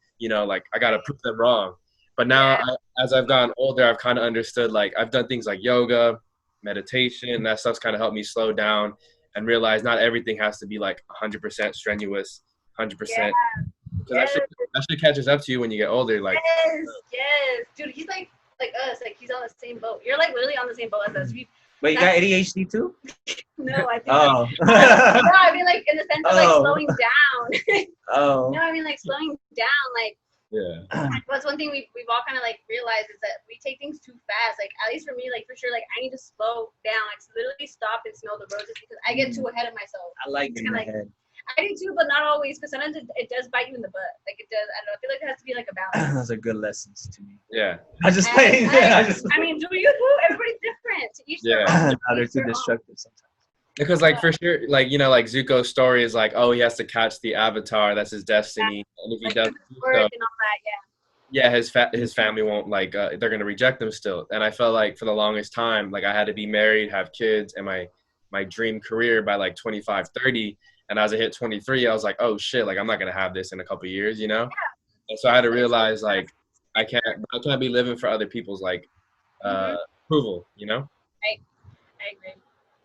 prove them wrong. But now as I've gotten older, I've kind of understood, like I've done things like yoga. meditation. That stuff's kind of helped me slow down and realize not everything has to be like 100% strenuous, 100%. Because that shit catches up to you when you get older. Like, yes, dude, he's like us. Like, he's on the same boat. You're like literally on the same boat as us. Wait, you got ADHD too? No, I think. Oh. No, I mean like in the sense of like slowing down. Oh. No, I mean like slowing down. Like, yeah. That's one thing we've all kind of like realized is that we take things too fast. Like, at least for me, like for sure, like I need to slow down. Like, literally stop and smell the roses because I get too ahead of myself. I like getting ahead. I do too, but not always, because sometimes it does bite you in the butt. Like, it does. I don't know. I feel like it has to be like a balance. Those are good lessons to me. Yeah. I just playing. I mean, do you? Everybody's different. Each their own. They're too destructive sometimes. Because like for sure, like like Zuko's story is like, oh, he has to catch the Avatar. That's his destiny. And if he doesn't, and all that, yeah, his family won't like. They're gonna reject him still. And I felt like for the longest time, like I had to be married, have kids, and my dream career by like 25, 30. And as I hit 23, I was like, oh shit, like I'm not gonna have this in a couple of years, Yeah. And so I had to realize like I can't be living for other people's like approval, Right. I agree.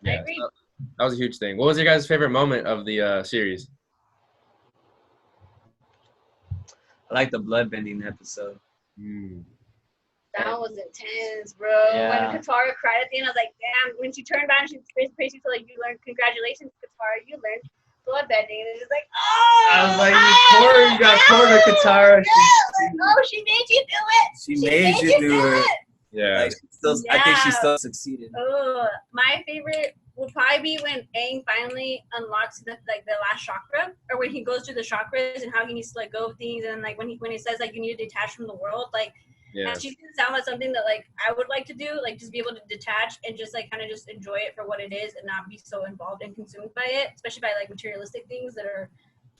Yeah, I agree. So that was a huge thing. What was your guys' favorite moment of the series? I like the bloodbending episode. That one was intense, bro. Yeah. When Katara cried at the end, I was like, damn. When she turned back, she basically said, like, you learned, congratulations, Katara, you learned bloodbending. And it's like, oh! I was like, you got Korra, Katara. She made you do it. She made you do it. Yeah. Like, I think she still succeeded. Oh, my favorite would probably be when Aang finally unlocks the last chakra, or when he goes through the chakras and how he needs to let go of things, and like when he says like you need to detach from the world, like. Yeah. And she sounds like something that like I would like to do, like just be able to detach and just like kind of just enjoy it for what it is and not be so involved and consumed by it, especially by like materialistic things that are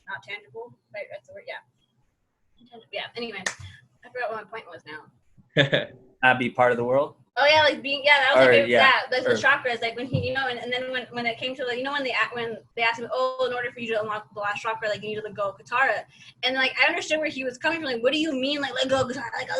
not tangible. Right? That's the word. Yeah. Yeah. Anyway, I forgot what my point was now. Not be part of the world. Oh yeah, like being that was like the chakras, like when he and then when it came to like when they asked him, oh, in order for you to unlock the last chakra, like you need to let go of Katara, and like I understood where he was coming from, like what do you mean like let go of Katara, like I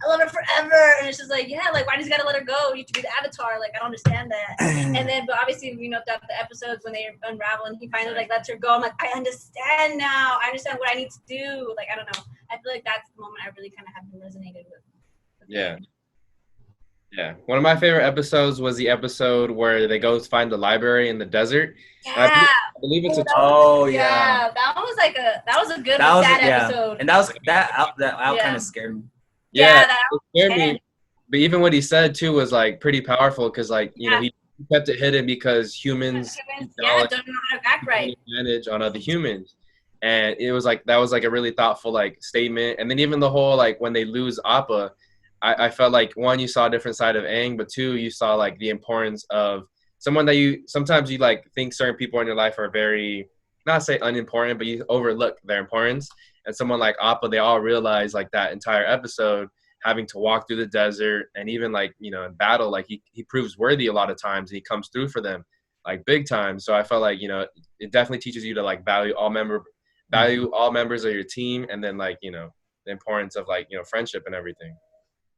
love her forever, and it's just like yeah, like why does he gotta let her go, you have to be the Avatar, like I don't understand that. And then but obviously throughout the episodes when they unravel and he finally like lets her go, I'm like I understand now, I understand what I need to do, like I don't know, I feel like that's the moment I really kind of have been resonated with. Yeah. Yeah, one of my favorite episodes was the episode where they go find the library in the desert. Yeah, I believe it's that was a good sad episode. And that kind of scared me. Yeah, it scared me. But even what he said too was like pretty powerful because like he kept it hidden because humans don't know how to act right. Advantage on other humans, and it was like that was like a really thoughtful like statement. And then even the whole like when they lose Appa. I felt like one, you saw a different side of Aang, but two, you saw like the importance of someone that sometimes you like think certain people in your life are very, not say unimportant, but you overlook their importance. And someone like Appa, they all realize like that entire episode having to walk through the desert and even like, in battle, like he proves worthy a lot of times and he comes through for them like big time. So I felt like, it definitely teaches you to like value all members of your team. And then like, the importance of like, friendship and everything.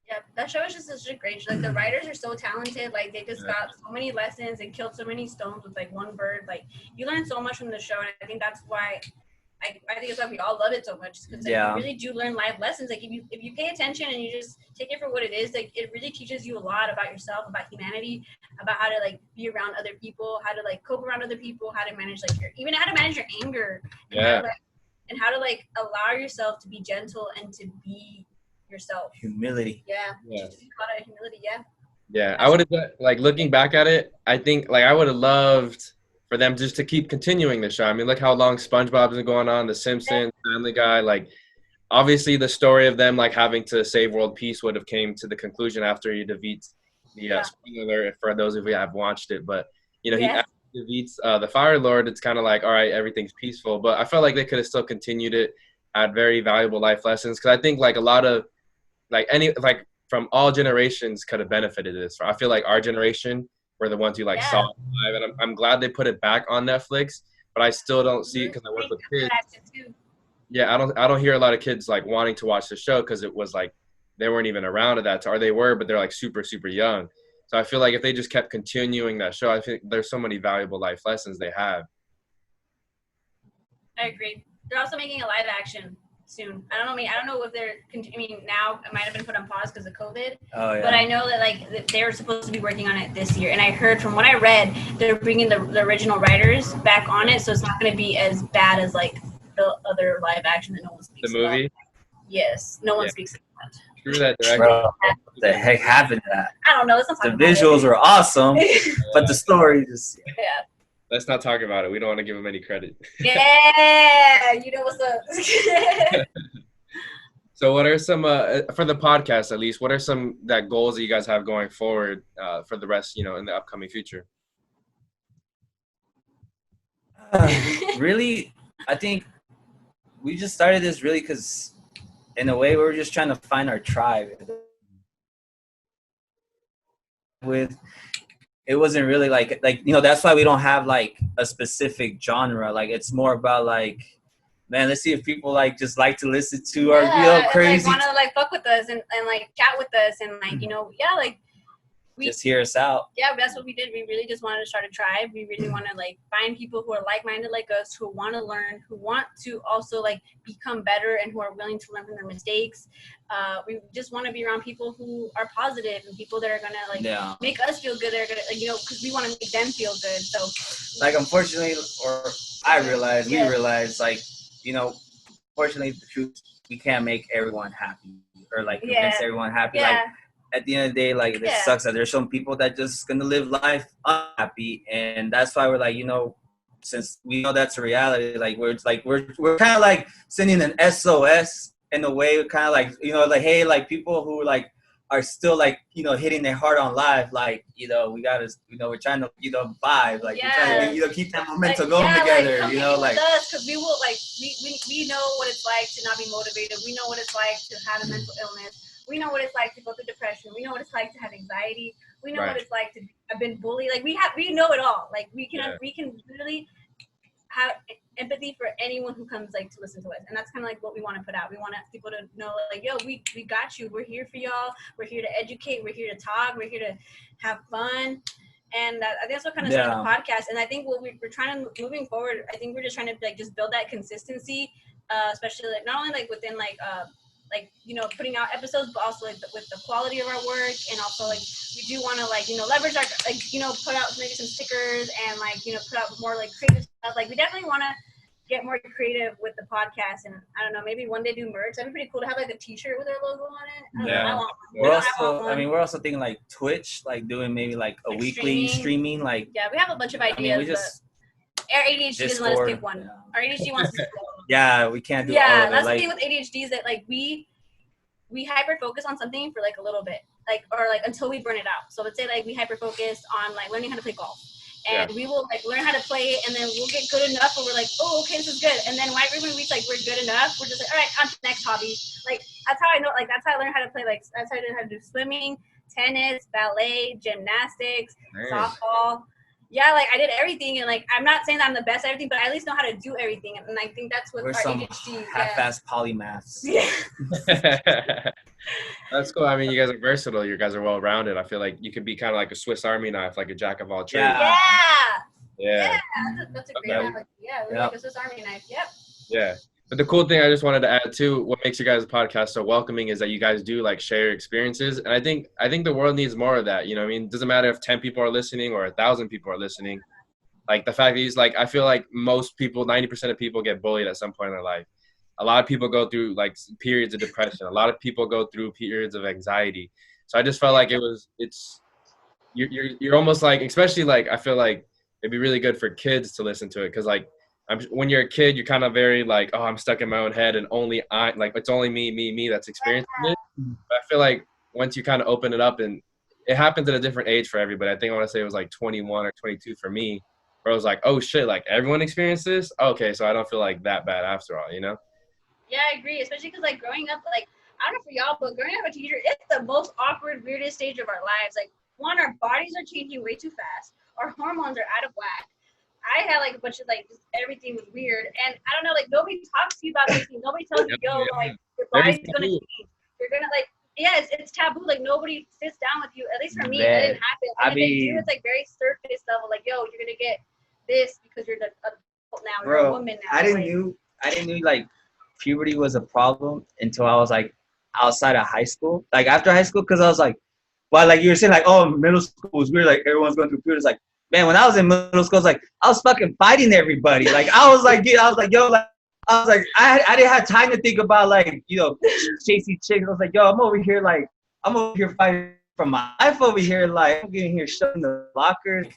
Yeah, that show is just such a great show. Like the writers are so talented. Like they just got so many lessons and killed so many stones with like one bird. Like you learn so much from the show, and I think that's why I think it's why we all love it so much. Because you really do learn life lessons. Like if you pay attention and you just take it for what it is, like it really teaches you a lot about yourself, about humanity, about how to like be around other people, how to like cope around other people, how to manage like even how to manage your anger, and how to like allow yourself to be gentle and to be yourself. Humility. Yeah. A lot of humility. Yeah, I would have like looking back at it. I think like I would have loved for them just to keep continuing the show. I mean, look how long SpongeBob's been going on, The Simpsons, Family Guy. Like, obviously, the story of them like having to save world peace would have came to the conclusion after he defeats the spoiler alert for those of you that have watched it. But he defeats the Fire Lord. It's kind of like, all right, everything's peaceful. But I felt like they could have still continued it, had very valuable life lessons. Because I think like a lot of from all generations could have benefited this. I feel like our generation were the ones who like saw it live, and I'm glad they put it back on Netflix. But I still don't see it because I work with kids. Yeah, I don't hear a lot of kids like wanting to watch the show because it was like they weren't even around at that time, or they were, but they're like super super young. So I feel like if they just kept continuing that show, I think there's so many valuable life lessons they have. I agree. They're also making a live action soon. I don't know if they're. Now it might have been put on pause because of COVID. Oh yeah. But I know that like they were supposed to be working on it this year, and I heard from what I read, they're bringing the original writers back on it, so it's not going to be as bad as like the other live action that no one speaks. The movie. About. Yes, no one speaks about. Screw that director. Bro, what the heck happened to that? I don't know. The visuals were awesome, but the story just. Yeah. Let's not talk about it. We don't want to give him any credit. Yeah, you know what's up. So what are some, for the podcast at least, what are some goals that you guys have going forward for the rest, in the upcoming future? Really, I think we just started this really because in a way we're just trying to find our tribe. It wasn't really like that's why we don't have like a specific genre. Like it's more about like, man, let's see if people just like to listen to our crazy. Want to fuck with us and like chat with us and like we just hear us out. Yeah, that's what we did. We really just wanted to start a tribe. We really want to find people who are like-minded like us, who want to learn, who want to also become better, and who are willing to learn from their mistakes. We just want to be around people who are positive and people that are gonna make us feel good. They're gonna because we want to make them feel good. So unfortunately, or I realized, we realized fortunately, the truth, we can't make everyone happy or convince everyone happy. Yeah. At the end of the day, it sucks that there's some people that just gonna live life unhappy, and that's why we're since we know that's a reality, we're kind of sending an SOS in a way, kind of hey, people who are still hitting their heart on life, we gotta, we're trying to vibe, we're trying to keep that momentum going together, because we will we know what it's like to not be motivated. We know what it's like to have a mental illness. We know what it's like to go through depression. We know what it's like to have anxiety. We know what it's like to have been bullied. We know it all. We can literally have empathy for anyone who comes to listen to us, and that's kind of what we want to put out. We want people to know yo, we got you. We're here for y'all. We're here to educate. We're here to talk. We're here to have fun. And I think that's what kind of started the podcast. And I think what we're trying to moving forward. I think we're just trying to just build that consistency, especially not only within putting out episodes, but also with the quality of our work, and also we do want to leverage our put out maybe some stickers and put out more creative stuff. We definitely want to get more creative with the podcast, and I don't know, maybe one day do merch. That'd be pretty cool to have a T-shirt with our logo on it. I want one. We're also thinking Twitch, doing maybe a weekly streaming. Yeah, we have a bunch of ideas. We just our ADHD doesn't let us pick one. Yeah. Our ADHD wants to. Yeah, we can't do all of it. Yeah, that's the thing with ADHD is that we hyper focus on something for a little bit, or until we burn it out. So let's say we hyper focus on learning how to play golf, and we will learn how to play it, and then we'll get good enough where we're oh, okay, this is good. And then whenever we reach we're good enough, we're just all right, on to the next hobby. That's how I know. That's how I learned how to play. That's how I learned how to do swimming, tennis, ballet, gymnastics, softball. Yeah, I did everything, and I'm not saying that I'm the best at everything, but I at least know how to do everything, and I think that's what we're our some ADHD. half-assed polymaths. Yeah. That's cool. I mean, you guys are versatile. You guys are well-rounded. I feel like you could be kind of like a Swiss Army knife, like a jack of all trades. Yeah. That's a great analogy. Yeah, we're like a Swiss Army knife. Yep. Yeah. But the cool thing I just wanted to add too, what makes you guys' podcast so welcoming is that you guys do share your experiences. And I think the world needs more of that. It doesn't matter if 10 people are listening or 1,000 people are listening. The fact that I feel like most people, 90% of people get bullied at some point in their life. A lot of people go through periods of depression. A lot of people go through periods of anxiety. So I just felt like you're almost especially I feel like it'd be really good for kids to listen to it. Cause when you're a kid, you're kind of very oh, I'm stuck in my own head and only it's only me that's experiencing it. But I feel like once you kind of open it up, and it happens at a different age for everybody. I think I want to say it was 21 or 22 for me, where I was oh shit, everyone experienced this. Okay, so I don't feel that bad after all, Yeah, I agree. Especially because growing up, I don't know for y'all, but growing up a teenager, it's the most awkward, weirdest stage of our lives. One, our bodies are changing way too fast. Our hormones are out of whack. I had a bunch of just everything was weird, and I don't know, nobody talks to you about these things. Nobody tells you, yo, your body's gonna change. You're gonna it's taboo. Like nobody sits down with you. At least for me, Man, it didn't happen. And I if mean, they do, it's like very surface level. Like, yo, you're gonna get this because you're the adult now. bro, You're a woman now. I didn't knew like puberty was a problem until I was like outside of high school. Like after high school, because I was like, well, like you were saying, like, oh, middle school was weird. Like everyone's going through puberty. It's like, man, when I was in middle school, I was like, I was fucking fighting everybody. Like I was like, yo, like. I was like, I didn't have time to think about like, chasing chicks. I was like, yo, I'm over here fighting for my life over here. Like I'm getting here shoving the lockers,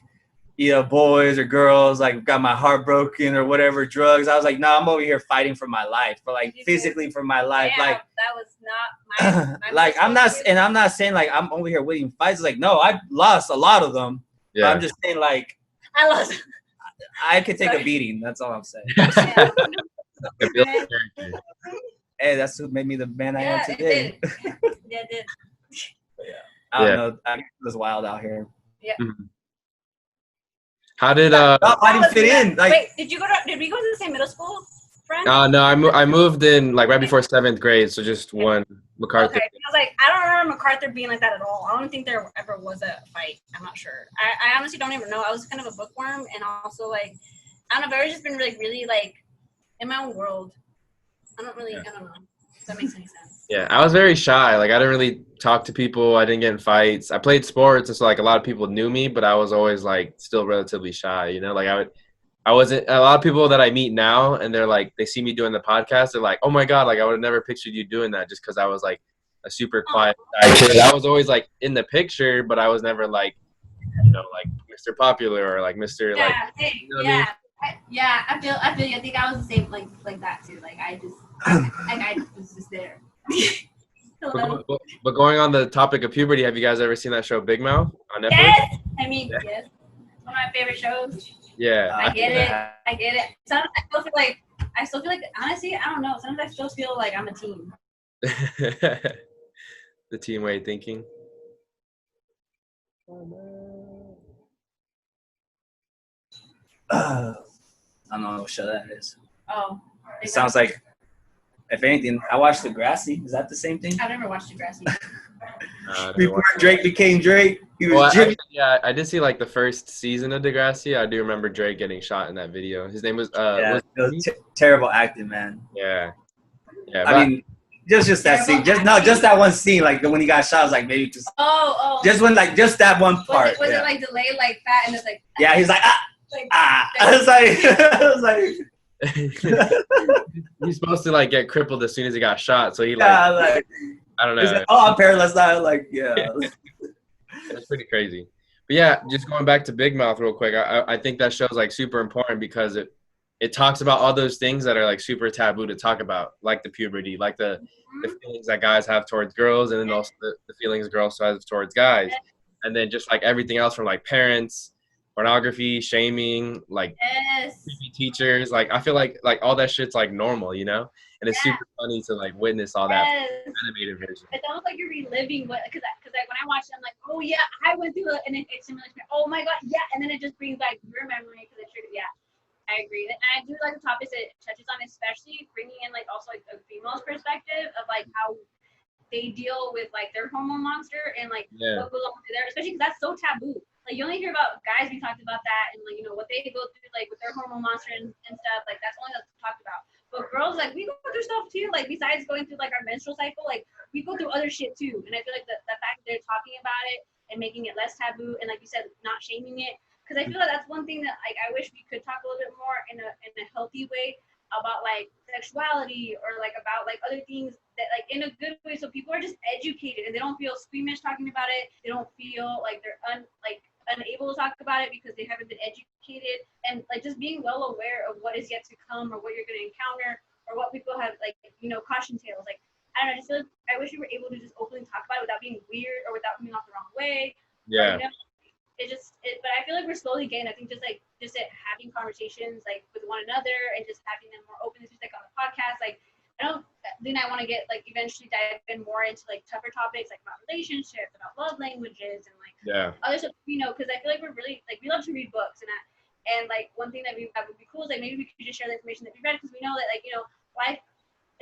boys or girls, like got my heart broken or whatever, drugs. I was like, no, I'm over here fighting for my life, for like physically for my life. Yeah, like that was not my like I'm not saying like I'm over here winning fights. Like, no, I lost a lot of them. Yeah. But I'm just saying like I lost. I could take a beating. That's all I'm saying. Yeah. Hey, that's what made me the man I am today. It did. Yeah, it did. I don't know. I guess it was wild out here. Yeah. Mm-hmm. How did I didn't fit in. Like, wait, did we go to the same middle school, friend? no, I moved in like right before 7th grade, so just one MacArthur. Okay. I was like, I don't remember MacArthur being like that at all. I don't think there ever was a fight. I'm not sure. I honestly don't even know. I was kind of a bookworm, and also like, I don't know. I've always just been really like in my own world. I don't know if that makes any sense. Yeah, I was very shy. Like I didn't really talk to people. I didn't get in fights. I played sports, and so like a lot of people knew me, but I was always like still relatively shy. Like I wasn't. A lot of people that I meet now, and they're like, they see me doing the podcast. They're like, oh my god, like I would have never pictured you doing that, just because I was like a super quiet guy kid. I was always like in the picture, but I was never like, like Mr. Popular or like Mr. Yeah, like. hey, You know what I mean? I feel you. I think I was the same like that too. Like I was just there. But going on the topic of puberty, have you guys ever seen that show Big Mouth on Netflix? Yes, I mean yes. One of my favorite shows. Yeah. I get it. I still feel like honestly, I don't know. Sometimes I still feel like I'm a teen. The teen way of thinking. I don't know what show that is. Oh. It sounds like, if anything, I watched Degrassi. Is that the same thing? I've never watched Degrassi. Before Drake became Drake, he was Jimmy. I did see like the first season of Degrassi. I do remember Drake getting shot in that video. His name was it was terrible acting, man. Yeah. I mean, just that scene. Just that one scene. Like when he got shot, I was like maybe just. Oh. Just that one part. Was it like delayed like that and it's like. Yeah, he's like I was like. He's supposed to like get crippled as soon as he got shot, so he I don't know. Like, I'm paralyzed now. Like, yeah. It's pretty crazy. But yeah, just going back to Big Mouth real quick, I think that show's like super important because it talks about all those things that are like super taboo to talk about, like the puberty, like the feelings that guys have towards girls, and then also the feelings girls have towards guys, and then just like everything else from like parents, pornography, shaming, like creepy teachers. Like I feel like all that shit's like normal, and it's super funny to like witness all that animated version. It's almost like you're reliving because like when I watch it, I'm like, oh yeah, I went through it, and it simulates me. Oh my god, yeah, and then it just brings back your memory because I agree. And I do like the topics it touches on, especially bringing in like also like a female's perspective of like how they deal with like their hormone monster and like what goes on through there, especially because that's so taboo. Like you only hear about guys being talked about that and like what they go through like with their hormone monster and stuff. Like that's only talked about. But girls, like we go through stuff too. Like besides going through like our menstrual cycle, like we go through other shit too. And I feel like the fact that they're talking about it and making it less taboo and like you said, not shaming it. Because I feel like that's one thing that like I wish we could talk a little bit more in a healthy way about like sexuality or like about like other things that like in a good way, so people are just educated and they don't feel squeamish talking about it. They don't feel like they're unable to talk about it because they haven't been educated, and like just being well aware of what is yet to come or what you're going to encounter or what people have like caution tales. Like I don't know, I just feel like I wish we were able to just openly talk about it without being weird or without coming off the wrong way. Yeah. But I feel like we're slowly getting. I think just having conversations like with one another and just having them more open, just like on the podcast. Like I want to get like eventually dive in more into like tougher topics like about relationships, about love languages, and like other stuff. Because I feel like we're really like we love to read books and like one thing that would be cool is like maybe we could just share the information that we read because we know that like life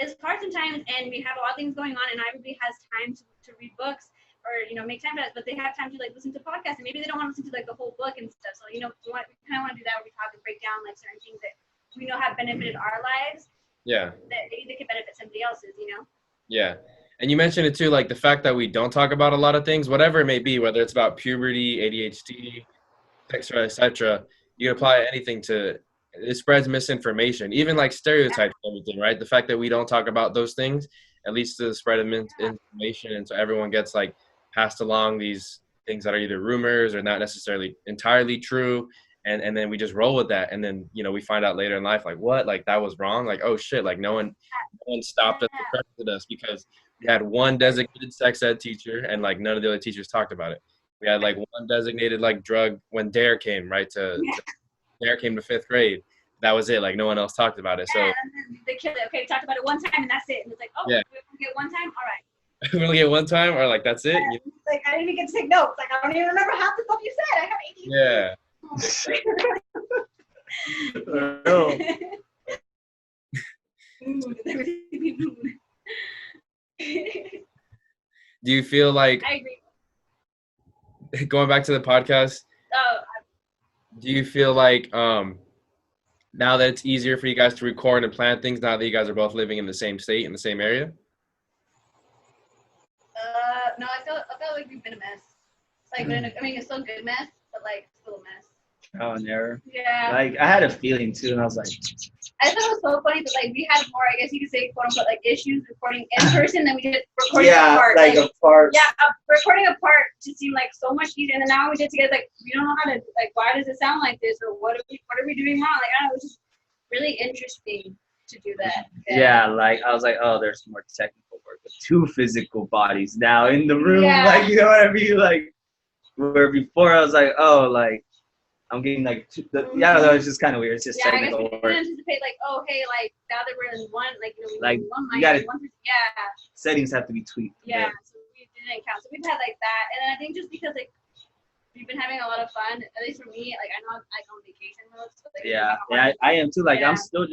it's hard sometimes, and we have a lot of things going on, and not everybody has time to read books or make time for that, but they have time to like listen to podcasts, and maybe they don't want to listen to like the whole book and stuff. So we kind of want to do that, where we talk and break down like certain things that we know have benefited our lives. Yeah. That maybe they could benefit somebody else's. Yeah. And you mentioned it too, like the fact that we don't talk about a lot of things, whatever it may be, whether it's about puberty, ADHD, etc. You can apply anything to it. Spreads misinformation, even like stereotypes and everything, right? The fact that we don't talk about those things at least to the spread of information, and so everyone gets like passed along these things that are either rumors or not necessarily entirely true, and then we just roll with that, and then we find out later in life like what, like that was wrong, like oh shit, like no one stopped us or corrected us because we had one designated sex ed teacher and like none of the other teachers talked about it. We had like one designated like drug when DARE came, right? DARE came to 5th grade. That was it. Like no one else talked about it. So they killed it. Okay, we talked about it one time and that's it. And it's like, oh, yeah. We get one time. All right. We only get one time, or like that's it. Yeah. Like I didn't even get to take notes. Like I don't even remember half the stuff you said. I have ADHD. Yeah. Do you feel like? I agree. Going back to the podcast, do you feel like now that it's easier for you guys to record and plan things now that you guys are both living in the same state, in the same area? No, I feel like we've been a mess. Like, it's still a good mess, but like still a mess. Trial and error. Yeah. Like I had a feeling too, and I was like, I thought it was so funny that like we had more, I guess you could say, quote unquote, like issues recording in person than we did recording apart. Like apart. Yeah, recording apart just seemed like so much easier. And then now we get together, like we don't know how to, like, why does it sound like this, or what are we doing wrong? Like I don't know, it was just really interesting to do that. Yeah, like I was like, oh, there's more technical work with 2 physical bodies now in the room. Yeah. Like you know what I mean? Like where before I was like, oh, like. I'm getting like, it's just kind of weird. It's just technical work. I guess we didn't anticipate like, oh, hey, like now that we're in one, like, like one you gotta, yeah. Settings have to be tweaked. Yeah, so we didn't count. So we've had like that, and then I think just because like we've been having a lot of fun, at least for me, like I know I'm like on vacation mode. So, like, I am too. Like I'm still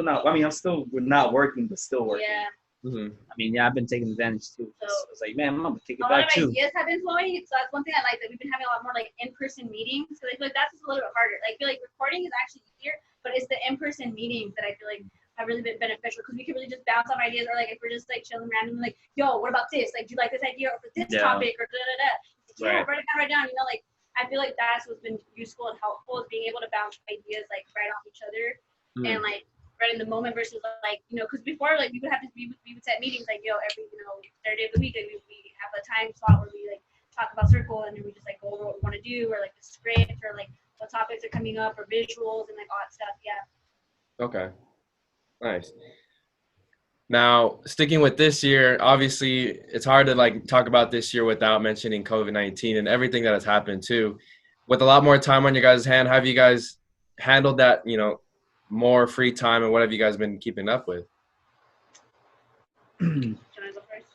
not. I mean, we're not working, but still working. Yeah. Mm-hmm. I mean, I've been taking advantage too. So it's like, man, I'm gonna take it back too. A lot of ideas have been flowing, so that's one thing I like, that we've been having a lot more like in-person meetings. So I feel like that's just a little bit harder. Like I feel like recording is actually easier, but it's the in-person meetings that I feel like have really been beneficial, because we can really just bounce off ideas, or like if we're just like chilling randomly, like, yo, what about this? Like, do you like this idea or for this topic or da da da? Yeah, write it down. Like I feel like that's what's been useful and helpful, is being able to bounce ideas like right off each other and like right in the moment, versus like because before like we would set meetings like every third day of the week, like, we have a time slot where we like talk about circle, and then we just like go over what we want to do, or like the script, or like what topics are coming up, or visuals and like all that stuff. Okay, nice. Now, sticking with this year, obviously it's hard to like talk about this year without mentioning COVID-19 and everything that has happened too. With a lot more time on your guys' hand, how have you guys handled that, more free time, and what have you guys been keeping up with? Can I go first?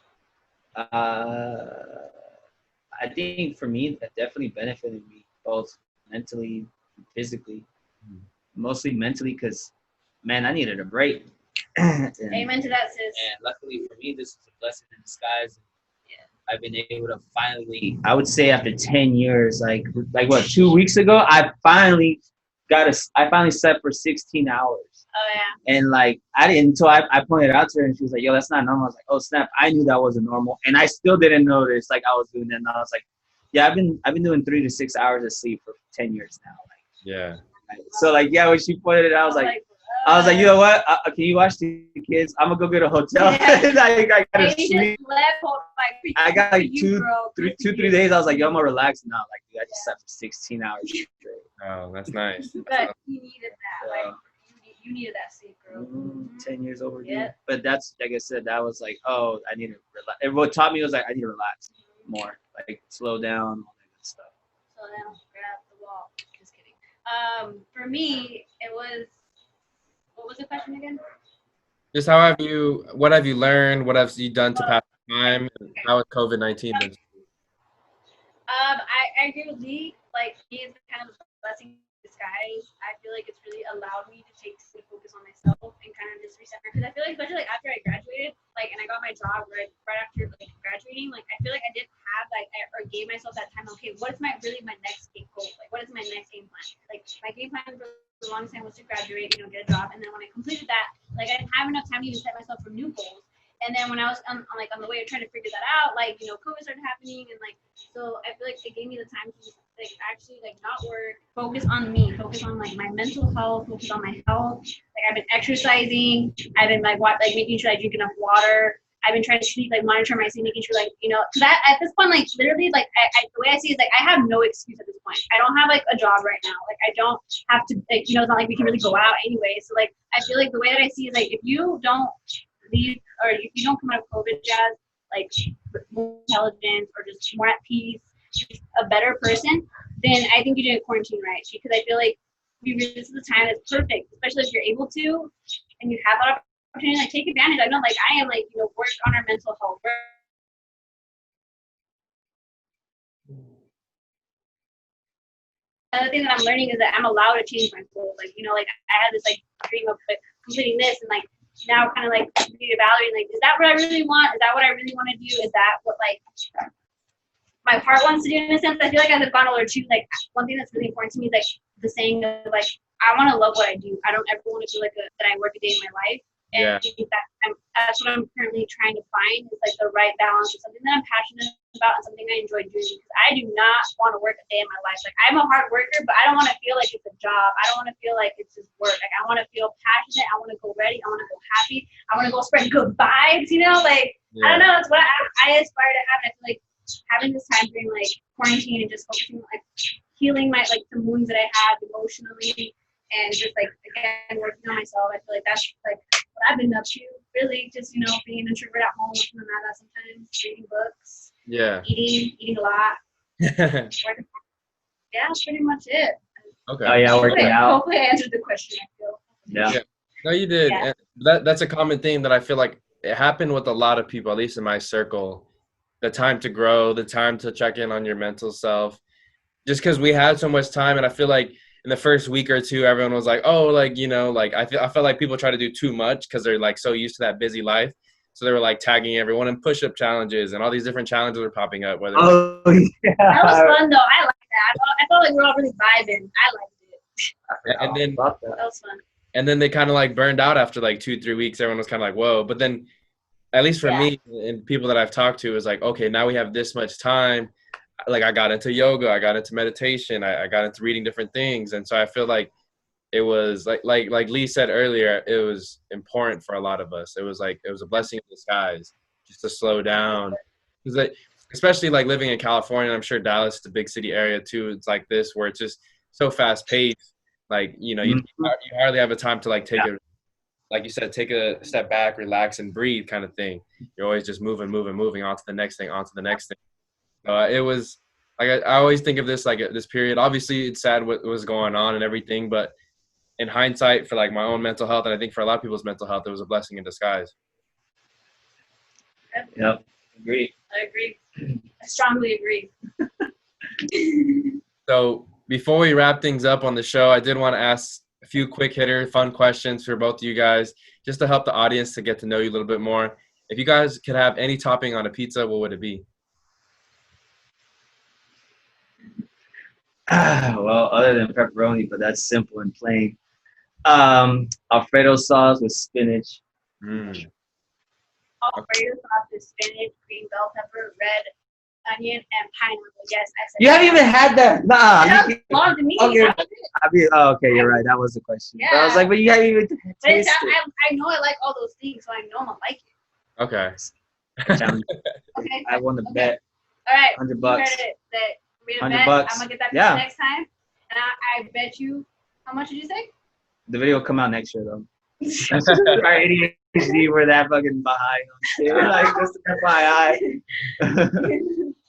I think for me, that definitely benefited me both mentally and physically. Mostly mentally, because, man, I needed a break. Amen to that, sis. And luckily for me, this is a blessing in disguise. Yeah. I've been able to finally, I would say after 10 years, like what, 2 weeks ago, I finally slept for 16 hours. Oh, yeah. And like, I didn't, until I pointed out to her, and she was like, yo, that's not normal. I was like, oh, snap. I knew that wasn't normal. And I still didn't notice like I was doing that. And I was like, yeah, I've been doing 3 to 6 hours of sleep for 10 years now. Like, yeah. Right? So like, yeah, when she pointed it out, I was like, you know what? Can you watch the kids? I'm gonna go get a hotel. Yeah. I gotta sleep. I got like 3 days. I was like, yo, I'm gonna relax now. Like, dude, I just slept for 16 hours straight. Oh, that's nice. But you needed that. Like, you needed that sleep, girl. 10 years overdue. Yeah. But that's, like I said, that was like, oh, I need to relax. And what taught me was like, I need to relax more. Like, slow down, all that good stuff. Slow down, grab the wall. Just kidding. For me, it was. What was the question again? Just what have you learned? What have you done to pass time? And how has COVID-19 been? I agree with Lee. Like, he is kind of a blessing in disguise. I feel like it's really allowed me to focus on myself and kind of just December because I feel like especially like after I graduated, like and I got my job right after like graduating, like I feel like I didn't have like or gave myself that time. Okay, what is my next goal? Like what is my next game plan? Like my game plan for the longest time was to graduate, you know, get a job, and then when I completed that, like I didn't have enough time to even set myself for new goals. And then when I was on the way of trying to figure that out, like, you know, COVID started happening and like, so I feel like it gave me the time to just like actually like not work, focus on me, focus on like my mental health, focus on my health. Like I've been exercising, I've been like making sure I drink enough water. I've been trying to like monitor my sleep, making sure like, you know, cause at this point, like literally like the way I see it is like I have no excuse at this point. I don't have like a job right now. Like I don't have to like, you know, it's not like we can really go out anyway. So like I feel like the way that I see it is like if you don't leave or if you don't come out of COVID, Jazz, like more intelligent or just more at peace, just a better person, then I think you did quarantine right. Because I feel like this is the time that's perfect, especially if you're able to and you have that opportunity, like take advantage. I know like I am like, you know, work on our mental health. Another thing that I'm learning is that I'm allowed to change my goals. Like, you know, like I had this like dream of like completing this and like now kind of like reevaluating like, is that what I really want? Is that what I really want to do? Is that what like my heart wants to do in a sense? I feel like as I've gone older too, like one thing that's really important to me is like the saying of like, I want to love what I do. I don't ever want to feel like that I work a day in my life. And I think that's what I'm currently trying to find is like the right balance of something that I'm passionate about and something I enjoy doing. Because I do not want to work a day in my life. Like I'm a hard worker, but I don't want to feel like it's a job. I don't want to feel like it's just work. Like I want to feel passionate. I want to go ready. I want to go happy. I want to go spread good vibes. You know, like I don't know. It's what I aspire to have. And I feel like having this time during like quarantine and just focusing on like healing my like the wounds that I have emotionally and just like again working on myself. I feel like that's like what I've been up to. Really, just you know, being an introvert at home, looking at that sometimes, reading books, eating a lot. Yeah, that's pretty much it. Okay. Oh yeah, working out. Hopefully, I answered the question. I feel. Yeah. No, you did. Yeah. And that's a common theme that I feel like it happened with a lot of people, at least in my circle. The time to grow, the time to check in on your mental self. Just because we had so much time, and I feel like in the first week or two, everyone was like, "Oh, like you know, like I felt like people try to do too much because they're like so used to that busy life." So they were like tagging everyone in push-up challenges, and all these different challenges were popping up. Yeah. That was fun though. I like that. I felt like we were all really vibing. I liked it. And then that was fun. And then they kind of like burned out after like 2-3 weeks. Everyone was kind of like, "Whoa!" But then, at least for me and people that I've talked to, is like, okay, now we have this much time. Like I got into yoga, I got into meditation, I got into reading different things, and so I feel like it was like Lee said earlier, it was important for a lot of us. It was a blessing in disguise just to slow down, because like, especially like living in California, I'm sure Dallas is a big city area too. It's like this where it's just so fast paced. Like you know, you hardly have a time to like take a, like you said, take a step back, relax, and breathe kind of thing. You're always just moving on to the next thing, it was like I always think of this like this period. Obviously, it's sad what was going on and everything, but in hindsight, for like my own mental health, and I think for a lot of people's mental health, it was a blessing in disguise. Yep. Agree. I agree. I strongly agree. So before we wrap things up on the show, I did want to ask a few quick hitter, fun questions for both of you guys, just to help the audience to get to know you a little bit more. If you guys could have any topping on a pizza, what would it be? Well, other than pepperoni, but that's simple and plain. Alfredo sauce with spinach. Alfredo sauce with spinach, green bell pepper, red onion, and pineapple. Yes, I said. You haven't even had that. Nah. That belonged to me. Okay. Okay, you're right. That was the question. Yeah. But I was like, but you haven't even tasted it. I know I like all those things, so I know I'm gonna like it. Okay. Okay. I won the bet. All right. $100. You heard it. That $100. I'm gonna get that next time. And I bet you. How much did you say? The video will come out next year though. Our ADHD, we're that fucking behind on shit. Like just FYI.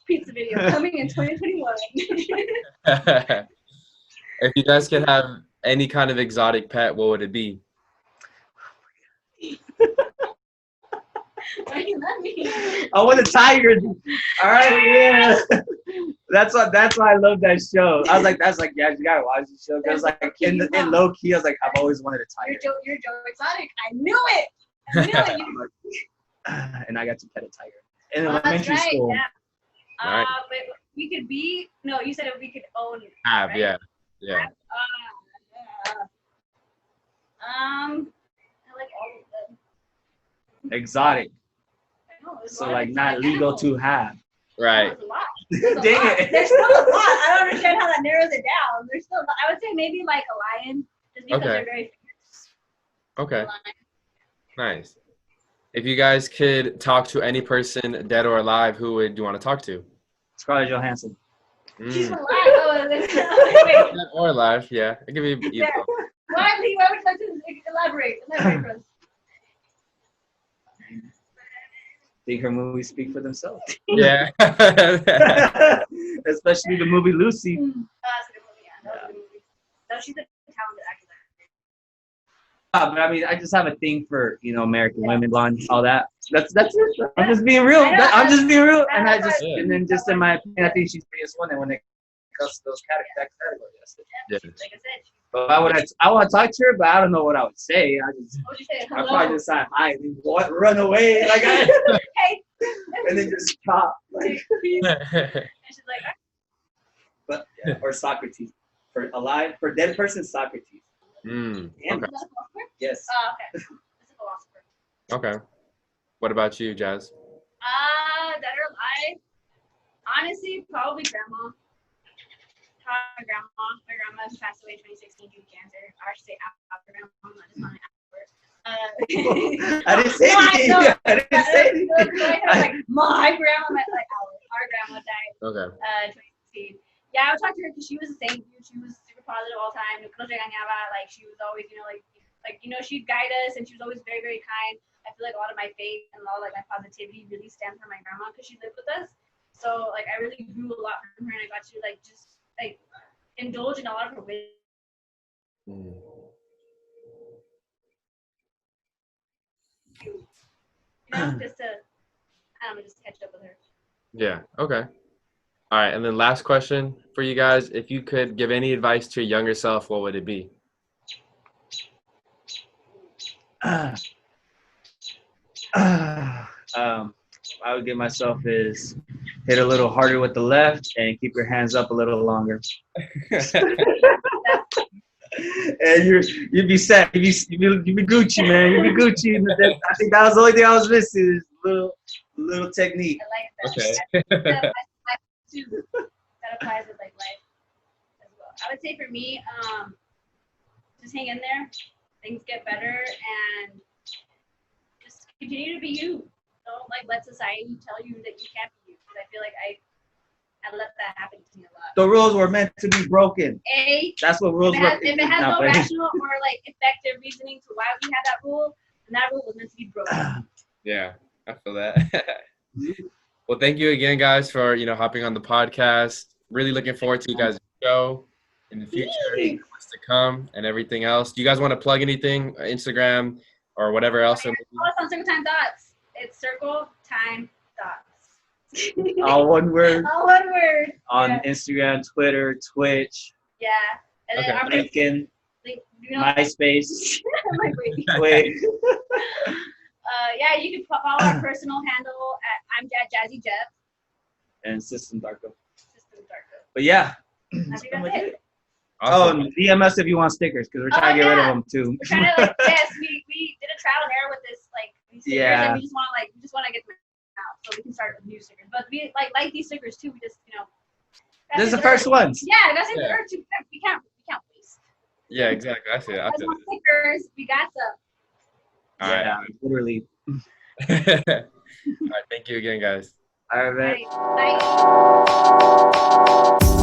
Pizza video coming in 2021. If you guys could have any kind of exotic pet, what would it be? Why you love me? I want a tiger. All right, yeah. That's why I love that show. I was like, yeah, you gotta watch the show. Because like in low key, I was like, I've always wanted a tiger. You're Joe Exotic. I knew it. And I got to pet a tiger in That's elementary right, school. Yeah. Right. But we could be. No, you said we could own. Have, right? yeah. I like all of them. Exotic. I know, So like not legal to have. Right. There's a lot. Dang it. There's still a lot. I don't understand how that narrows it down. There's still. I would say maybe like a lion, just because they're very fierce. Okay. Nice. If you guys could talk to any person, dead or alive, who would you want to talk to? Scarlett Johansson. She's alive. Oh, wait. Dead or alive, yeah. It could be either. Yeah. Why would you like to elaborate? Elaborate for us. I think her movies speak for themselves. Yeah. Especially the movie Lucy. That's a good movie. Yeah, that was a good movie. No, she's a talented actor. But I mean, I just have a thing for American women, blonde, all that. That's it. I'm just being real. I'm just being real, and and then just in my opinion, I think she's the prettiest one. And when it comes to those categories, Yeah. Like I said. But I want to talk to her, but I don't know what I would say. What would you say? I probably just say hi, and run away, like Hey. and then just stop, like. And she's like, But or Socrates for dead person, Socrates. Okay. Yes. okay. That's a philosopher. Okay. What about you, Jazz? Dead or alive? Honestly, probably grandma. My grandma passed away in 2016 due to cancer. I should say after grandma, not just on afterwards. I didn't say anything. I didn't say anything. Like my grandma, like our grandma died. Okay. 2016. Yeah, I would talk to her because she was the same dude. She was super positive all the time. Like she was always, she'd guide us, and she was always very, very kind. I feel like a lot of my faith and a lot of like my positivity really stemmed from my grandma because she lived with us. So like I really grew a lot from her, and I got to like just like indulge in a lot of her wisdom. Just to catch up with her. Yeah. Okay. All right. And then last question for you guys: if you could give any advice to your younger self, what would it be? I would give myself is hit a little harder with the left and keep your hands up a little longer. And you'd be set. You'd be Gucci, man. You'd be Gucci. I think that was the only thing I was missing. Is little technique. I like that. Okay. That applies with like life as well. I would say for me, just hang in there. Things get better, and just continue to be you. Don't like let society tell you that you can't be you. Because I feel like I let that happen to me a lot. The rules were meant to be broken. That's what rules were. If it has no rational or like effective reasoning to why we had that rule, then that rule was meant to be broken. Yeah, I feel that. Well, thank you again, guys, for hopping on the podcast. Really looking forward to you guys' show in the future, what's to come, and everything else. Do you guys want to plug anything, Instagram or whatever else? Follow us on Circle Time Dots. It's Circle Time Dots. All one word. All one word. On Instagram, Twitter, Twitch. Yeah. And then our LinkedIn, MySpace. Wait. Yeah, you can follow our personal handle I'm Jazzy Jeff. And System Darko. But yeah. I think that's it. Awesome. Oh, DM us if you want stickers because we're trying to get rid of them too. We're trying to we did a trial and error with this these stickers, and we just want to get them out so we can start with new stickers. But we like these stickers too. We just this is the first ones. Yeah, that's the first two. We can't waste. Yeah, exactly. I see it. Stickers, we got some. All right. Yeah, literally. All right. Thank you again, guys. All right, man. Bye.